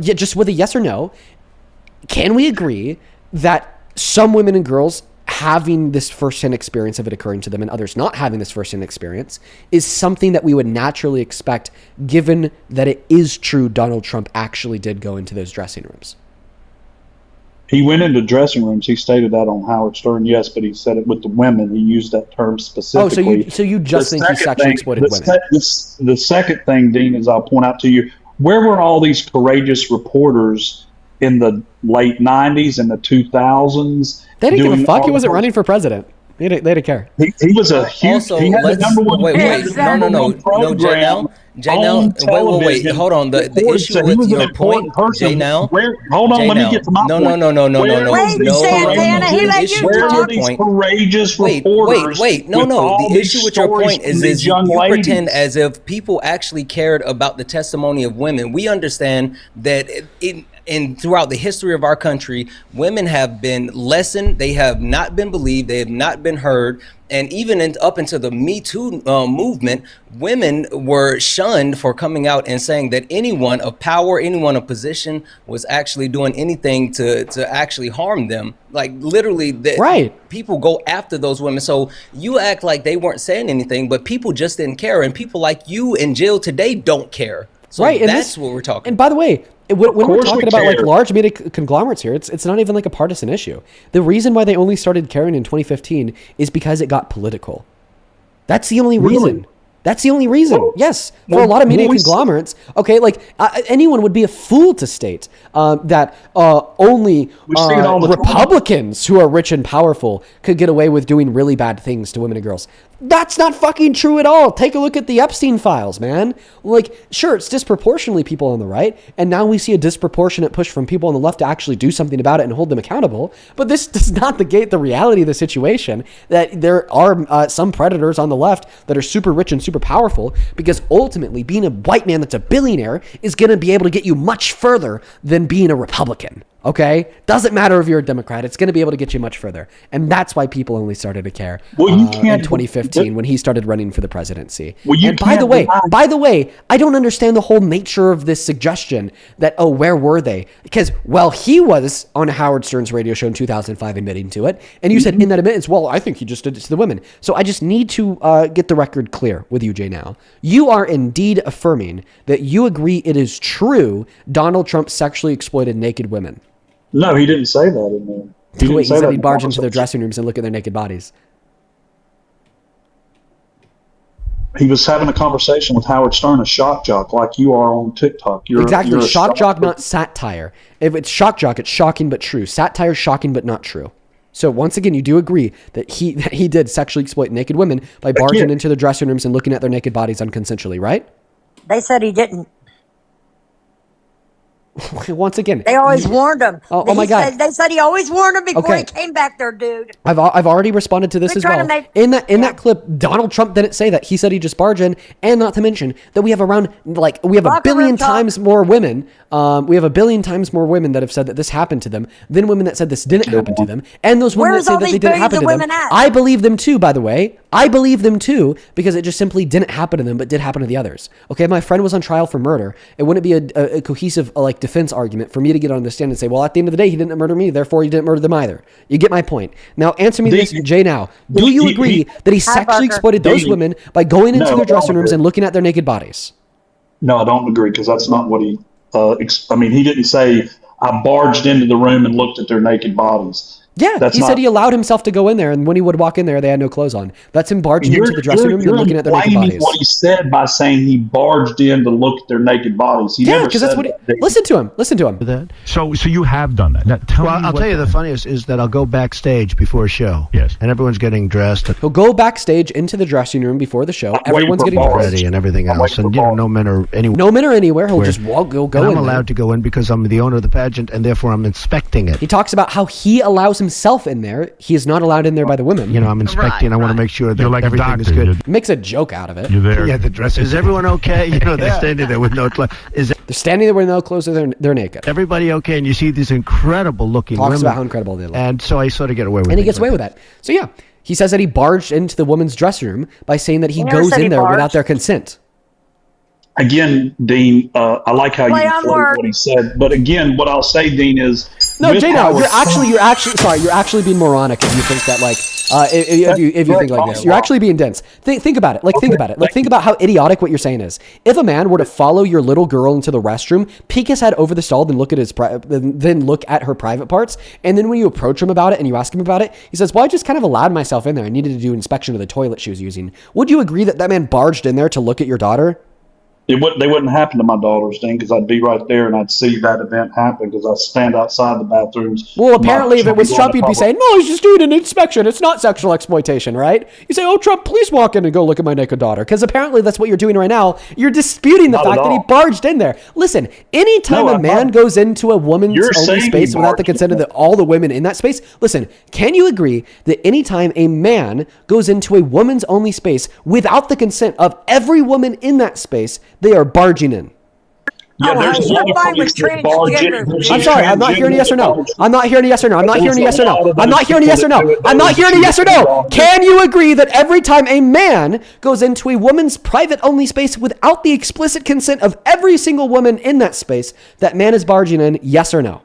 [SPEAKER 1] Just with a yes or no, can we agree that some women and girls having this first-hand experience of it occurring to them and others not having this first-hand experience is something that we would naturally expect given that it is true Donald Trump actually did go into those dressing rooms?
[SPEAKER 5] He went into dressing rooms. He stated that on Howard Stern, yes, but he said it with the women. He used that term specifically.
[SPEAKER 1] Oh, so you just think he sexually exploited women?
[SPEAKER 5] The second thing, Dean, is I'll point out to you, where were all these courageous reporters in the late 90s and the 2000s?
[SPEAKER 1] They didn't give a fuck. He wasn't running for president. They didn't care.
[SPEAKER 5] He was a huge.
[SPEAKER 4] Also,
[SPEAKER 5] he had the number one.
[SPEAKER 4] Wait, no, Jay now, wait, hold on. The issue with your point, Jay now.
[SPEAKER 5] Hold on, let me get to my point.
[SPEAKER 4] No.
[SPEAKER 2] Santana, he let you talk.
[SPEAKER 5] Courageous reporters.
[SPEAKER 4] Wait. No. The issue with your point is you pretend as if people actually cared about the testimony of women. We understand that and throughout the history of our country, women have been lessened. They have not been believed. They have not been heard. And even up into the Me Too movement, women were shunned for coming out and saying that anyone of power, anyone of position was actually doing anything to actually harm them. Like literally, people go after those women. So you act like they weren't saying anything, but people just didn't care. And people like you in jail today don't care. So that's what we're talking about.
[SPEAKER 1] And by the way, when we're talking about like large media conglomerates here, it's not even like a partisan issue. The reason why they only started caring in 2015 is because it got political. That's the only reason. That's the only reason. Yes, for a lot of media conglomerates, anyone would be a fool to state that only Republicans who are rich and powerful could get away with doing really bad things to women and girls. That's not fucking true at all. Take a look at the Epstein files, man. Like, sure, it's disproportionately people on the right, and now we see a disproportionate push from people on the left to actually do something about it and hold them accountable. But this does not negate the reality of the situation that there are some predators on the left that are super rich and super powerful, because ultimately being a white man that's a billionaire is going to be able to get you much further than being a Republican. Okay? Doesn't matter if you're a Democrat. It's going to be able to get you much further. And that's why people only started to care in 2015 when he started running for the presidency. And by the way, I don't understand the whole nature of this suggestion that, where were they? Because, he was on Howard Stern's radio show in 2005 admitting to it. And you said in that admittance, I think he just did it to the women. So I just need to get the record clear with you, Jay, now. You are indeed affirming that you agree it is true Donald Trump sexually exploited naked women.
[SPEAKER 5] No, he didn't say that in there.
[SPEAKER 1] He said he'd barge into their dressing rooms and look at their naked bodies.
[SPEAKER 5] He was having a conversation with Howard Stern, a shock jock, like you are on TikTok.
[SPEAKER 1] Exactly, shock jock, not satire. If it's shock jock, it's shocking but true. Satire, shocking but not true. So once again, you do agree that he did sexually exploit naked women by barging into their dressing rooms and looking at their naked bodies unconsensually, right?
[SPEAKER 2] They said he didn't.
[SPEAKER 1] Once again,
[SPEAKER 2] they always warned him.
[SPEAKER 1] Oh my God!
[SPEAKER 2] They said he always warned him before he came back there, dude.
[SPEAKER 1] I've already responded to this as well. In that clip, Donald Trump didn't say that. He said he just barged in, and not to mention that we have a billion times more women. We have a billion times more women that have said that this happened to them than women that said this didn't happen to them, and those women that say that they didn't happen to them. I believe them too. By the way, I believe them too because it just simply didn't happen to them, but did happen to the others. Okay, my friend was on trial for murder. It wouldn't be a cohesive defense argument for me to get on the stand and say, well, at the end of the day, he didn't murder me, therefore he didn't murder them either. You get my point. Now, answer me this, Jay, now. Do you agree that he sexually exploited those women by going into their dressing rooms and looking at their naked bodies?
[SPEAKER 5] No, I don't agree, because that's not what he... he didn't say, I barged into the room and looked at their naked bodies.
[SPEAKER 1] Yeah, he said he allowed himself to go in there, and when he would walk in there, they had no clothes on. That's him barging into the dressing room and looking at their naked bodies.
[SPEAKER 5] What he said by saying he barged in to look at their naked bodies. He never
[SPEAKER 1] because that's what. Listen to him. Listen to him.
[SPEAKER 6] So you have done that. Now,
[SPEAKER 7] I'll tell you the funniest is that I'll go backstage before a show.
[SPEAKER 6] Yes.
[SPEAKER 7] And everyone's getting dressed.
[SPEAKER 1] He'll go backstage into the dressing room before the show. Everyone's getting
[SPEAKER 7] ready and everything else, and no men are anywhere.
[SPEAKER 1] No men are anywhere. He'll just go in.
[SPEAKER 7] I'm allowed to go in because I'm the owner of the pageant, and therefore I'm inspecting it.
[SPEAKER 1] He talks about how he allows himself in there. He is not allowed in there by the women.
[SPEAKER 7] I'm inspecting. I want to make sure that
[SPEAKER 6] like
[SPEAKER 7] everything is good.
[SPEAKER 1] Makes a joke out of it.
[SPEAKER 6] You're there.
[SPEAKER 7] Yeah, the dress. Is everyone okay? They're standing there with no clothes.
[SPEAKER 1] They're standing there with no clothes. They're naked.
[SPEAKER 7] Everybody okay? And you see these incredible looking women.
[SPEAKER 1] Talks about how incredible they look.
[SPEAKER 7] And so I sort of get away with it.
[SPEAKER 1] And he gets away with that. So yeah, he says that he barged into the woman's dressing room by saying that he goes in there without their consent.
[SPEAKER 5] Again, Dean, I like how you phrased what he said, but again, what I'll say, Dean, is
[SPEAKER 1] Jay, now you're actually being moronic if you think that if you think like this. You're actually being dense. Think about it. Think about it. Think about how idiotic what you're saying is. If a man were to follow your little girl into the restroom, peek his head over the stall, then look at her private parts, and then when you approach him about it and you ask him about it, he says, "Well, I just kind of allowed myself in there. I needed to do inspection of the toilet she was using." Would you agree that man barged in there to look at your daughter?
[SPEAKER 5] They wouldn't happen to my daughters, Dean, because I'd be right there and I'd see that event happen because I stand outside the bathrooms.
[SPEAKER 1] Well, apparently, if it was Trump, you'd be saying, "No, he's just doing an inspection. It's not sexual exploitation, right?" You say, "Oh, Trump, please walk in and go look at my naked daughter," because apparently that's what you're doing right now. You're disputing the fact that he barged in there. Listen, anytime a man goes into a woman's only space without the consent of all the women in that space, listen, can you agree that anytime a man goes into a woman's only space without the consent of every woman in that space, they are barging in?
[SPEAKER 5] Yeah, there's a lot of folks that barge in.
[SPEAKER 1] I'm sorry, I'm not hearing a yes or no. I'm not hearing a yes or no. I'm not hearing a yes or no. I'm not hearing a yes or no. I'm not hearing a yes or no. Can you agree that every time a man goes into a woman's private only space without the explicit consent of every single woman in that space, that man is barging in, yes or no?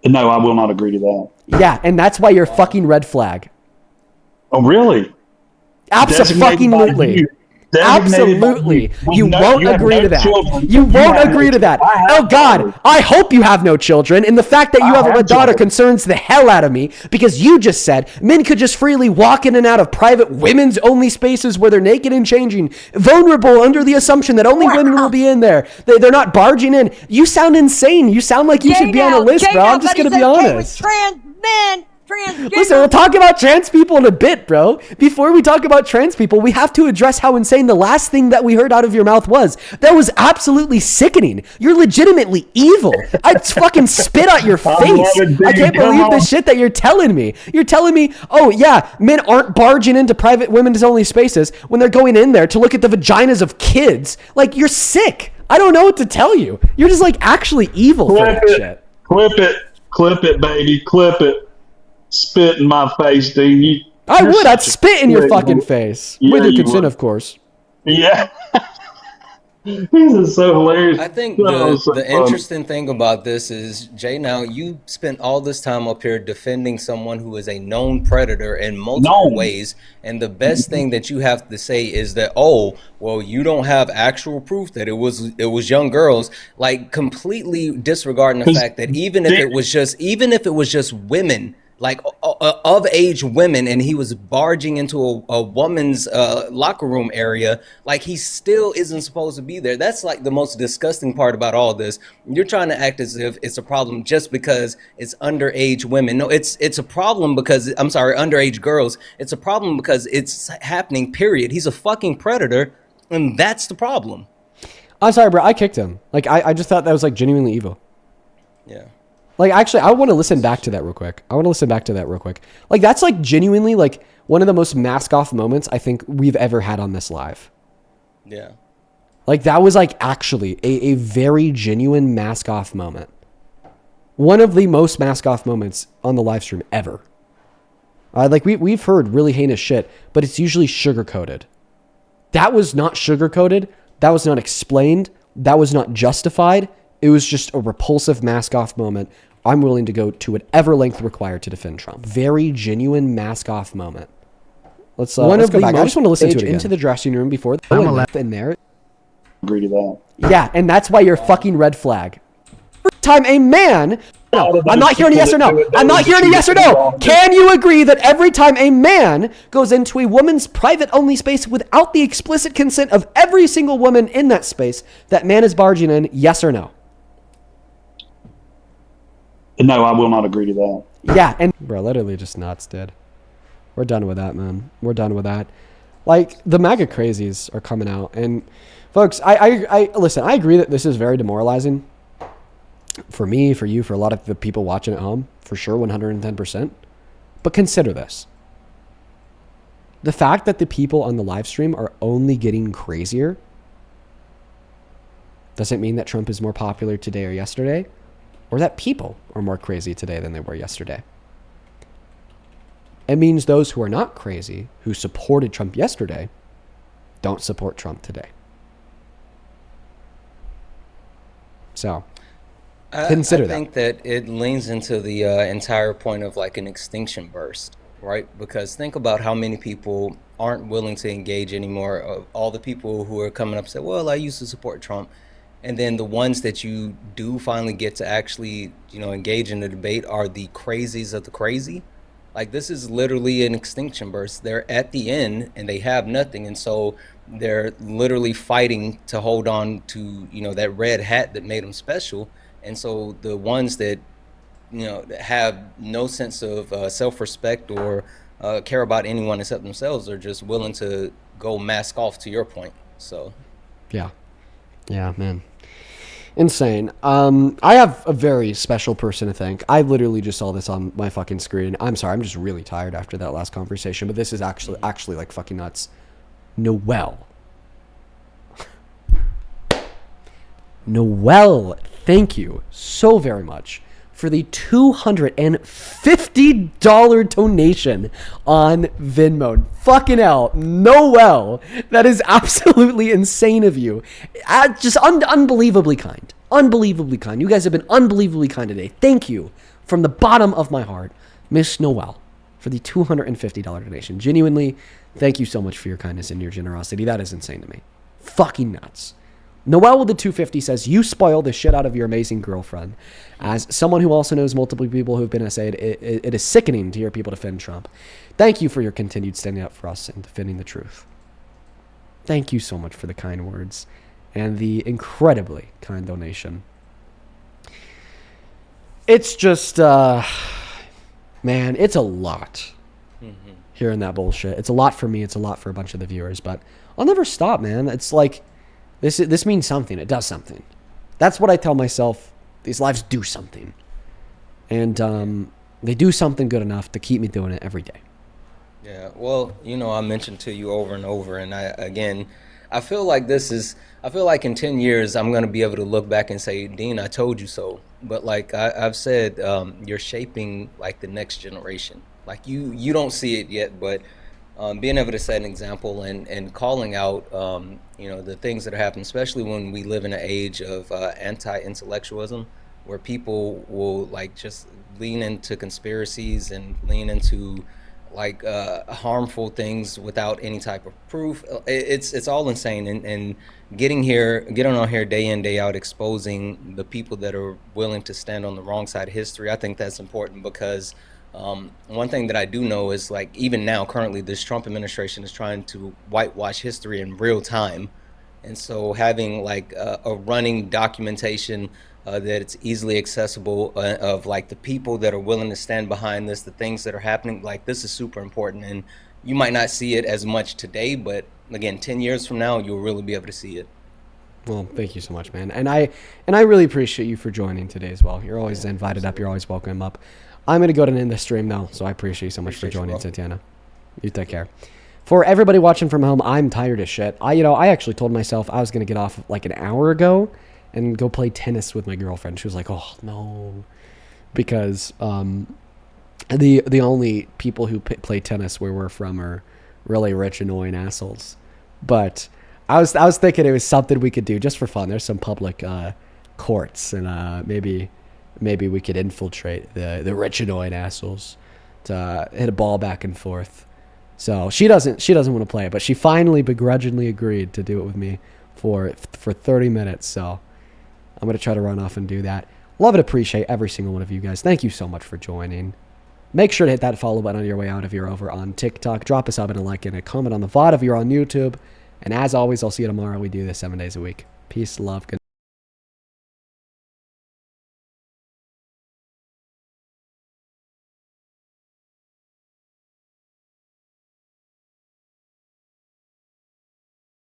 [SPEAKER 5] No, I will not agree to that.
[SPEAKER 1] Yeah, and that's why you're fucking red flag.
[SPEAKER 5] Oh, really?
[SPEAKER 1] Absolutely. Absolutely. You won't agree to that. You won't agree to that. Oh, God, I hope you have no children. And the fact that you have a red daughter concerns the hell out of me because you just said men could just freely walk in and out of private women's only spaces where they're naked and changing, vulnerable under the assumption that only women will be in there. They're not barging in. You sound insane. You sound like you should be on a list, bro. I'm just going to be honest.
[SPEAKER 2] Trans men.
[SPEAKER 1] Listen, we'll talk about trans people in a bit, bro. Before we talk about trans people, we have to address how insane the last thing that we heard out of your mouth was. That was absolutely sickening. You're legitimately evil. I'd fucking spit out your face. I can't believe the shit that you're telling me. You're telling me, oh yeah, men aren't barging into private women's only spaces when they're going in there to look at the vaginas of kids. Like, you're sick. I don't know what to tell you. You're just like actually evil for that shit.
[SPEAKER 5] Clip it, baby, clip it. Spit in my face, Dean.
[SPEAKER 1] I'd spit in your fucking face. Yeah, with your consent, of course.
[SPEAKER 5] Yeah. This is so hilarious.
[SPEAKER 4] I think the interesting thing about this is, Jay, now you spent all this time up here defending someone who is a known predator in multiple ways. And the best thing that you have to say is that, oh, well, you don't have actual proof that it was young girls, like completely disregarding the fact that even if it was just women, like of age women, and he was barging into a woman's locker room area, like he still isn't supposed to be there. That's like the most disgusting part about all this. You're trying to act as if it's a problem just because it's underage women. No, it's a problem because, I'm sorry, underage girls. It's a problem because it's happening, period. He's a fucking predator, and that's the problem.
[SPEAKER 1] I'm sorry, bro. I kicked him. Like, I just thought that was like genuinely evil.
[SPEAKER 4] Yeah.
[SPEAKER 1] Like, actually, I want to listen back to that real quick. Like, that's like genuinely like one of the most mask off moments I think we've ever had on this live.
[SPEAKER 4] Yeah.
[SPEAKER 1] Like, that was like actually a very genuine mask off moment. One of the most mask off moments on the live stream ever. Like, we've heard really heinous shit, but it's usually sugar coated. That was not sugar coated. That was not explained. That was not justified. It was just a repulsive mask-off moment. I'm willing to go to whatever length required to defend Trump. Very genuine mask-off moment. Let's go back. I just want to listen to it again. Into the dressing room before in there.
[SPEAKER 5] Agree to that.
[SPEAKER 1] Yeah, and that's why you're fucking red flag. Every time a man No.
[SPEAKER 5] of
[SPEAKER 1] I'm
[SPEAKER 5] those
[SPEAKER 1] not hearing a yes or
[SPEAKER 5] people that
[SPEAKER 1] no.
[SPEAKER 5] do it
[SPEAKER 1] I'm
[SPEAKER 5] know
[SPEAKER 1] not
[SPEAKER 5] that
[SPEAKER 1] hearing a
[SPEAKER 5] you
[SPEAKER 1] yes or
[SPEAKER 5] get
[SPEAKER 1] no.
[SPEAKER 5] involved in.
[SPEAKER 1] Can you agree that every time a man goes into a woman's private only space without the explicit consent of every single woman in that space, that man is barging in, yes or no?
[SPEAKER 5] No, I will not agree to that.
[SPEAKER 1] Yeah, and bro, literally just nuts, dude. We're done with that, man. We're done with that. Like, the MAGA crazies are coming out, and folks, I listen, I agree that this is very demoralizing for me, for you, for a lot of the people watching at home, for sure, 110%. But consider this. The fact that the people on the live stream are only getting crazier doesn't mean that Trump is more popular today or yesterday, or that people are more crazy today than they were yesterday. It means those who are not crazy, who supported Trump yesterday, don't support Trump today. So, consider that.
[SPEAKER 4] I think that it leans into the entire point of like an extinction burst, right? Because think about how many people aren't willing to engage anymore. Of all the people who are coming up and say, well, I used to support Trump. And then the ones that you do finally get to actually, engage in the debate are the crazies of the crazy. Like, this is literally an extinction burst. They're at the end and they have nothing. And so they're literally fighting to hold on to, that red hat that made them special. And so the ones that, that have no sense of self-respect or care about anyone except themselves are just willing to go mask off, to your point. So,
[SPEAKER 1] yeah, man. Insane. I have a very special person to thank. I literally just saw this on my fucking screen. I'm sorry. I'm just really tired after that last conversation, but this is actually like fucking nuts. Noelle. Noelle, thank you so very much for the $250 donation on Venmo. Fucking hell, Noelle, that is absolutely insane of you. Just unbelievably kind. Unbelievably kind. You guys have been unbelievably kind today. Thank you from the bottom of my heart, Miss Noelle, for the $250 donation. Genuinely, thank you so much for your kindness and your generosity. That is insane to me. Fucking nuts. Noelle with the 250 says, you spoil the shit out of your amazing girlfriend. As someone who also knows multiple people who've been assailed, it is sickening to hear people defend Trump. Thank you for your continued standing up for us and defending the truth. Thank you so much for the kind words and the incredibly kind donation. It's just, man, it's a lot hearing that bullshit. It's a lot for me. It's a lot for a bunch of the viewers, but I'll never stop, man. It's like, This means something. It does something. That's what I tell myself. These lives do something. And they do something good enough to keep me doing it every day.
[SPEAKER 4] Yeah, well, I mentioned to you over and over, and I feel like in 10 years, I'm going to be able to look back and say, Dean, I told you so. But like I've said, you're shaping like the next generation. Like you don't see it yet, but being able to set an example and calling out, the things that are happening, especially when we live in an age of anti-intellectualism, where people will like just lean into conspiracies and lean into like harmful things without any type of proof. It's all insane. And getting on here day in, day out, exposing the people that are willing to stand on the wrong side of history, I think that's important because one thing that I do know is like even now currently this Trump administration is trying to whitewash history in real time, and so having like a running documentation that it's easily accessible of like the people that are willing to stand behind this, the things that are happening, like this is super important. And you might not see it as much today, but again, 10 years from now you'll really be able to see it.
[SPEAKER 1] Well, thank you so much, man. And I really appreciate you for joining today as well. You're always invited up. You're always welcome up. I'm going to go to end the stream now, so I appreciate you so much for joining, Tatiana. You take care. For everybody watching from home, I'm tired as shit. I actually told myself I was going to get off like an hour ago and go play tennis with my girlfriend. She was like, oh, no. Because the only people who play tennis where we're from are really rich, annoying assholes. But I was thinking it was something we could do just for fun. There's some public courts, and maybe we could infiltrate the rich, annoying assholes to hit a ball back and forth. So she doesn't want to play it, but she finally begrudgingly agreed to do it with me for 30 minutes. So I'm going to try to run off and do that. Love and appreciate every single one of you guys. Thank you so much for joining. Make sure to hit that follow button on your way out if you're over on TikTok. Drop a sub and a like and a comment on the VOD if you're on YouTube. And as always, I'll see you tomorrow. We do this 7 days a week. Peace, love, good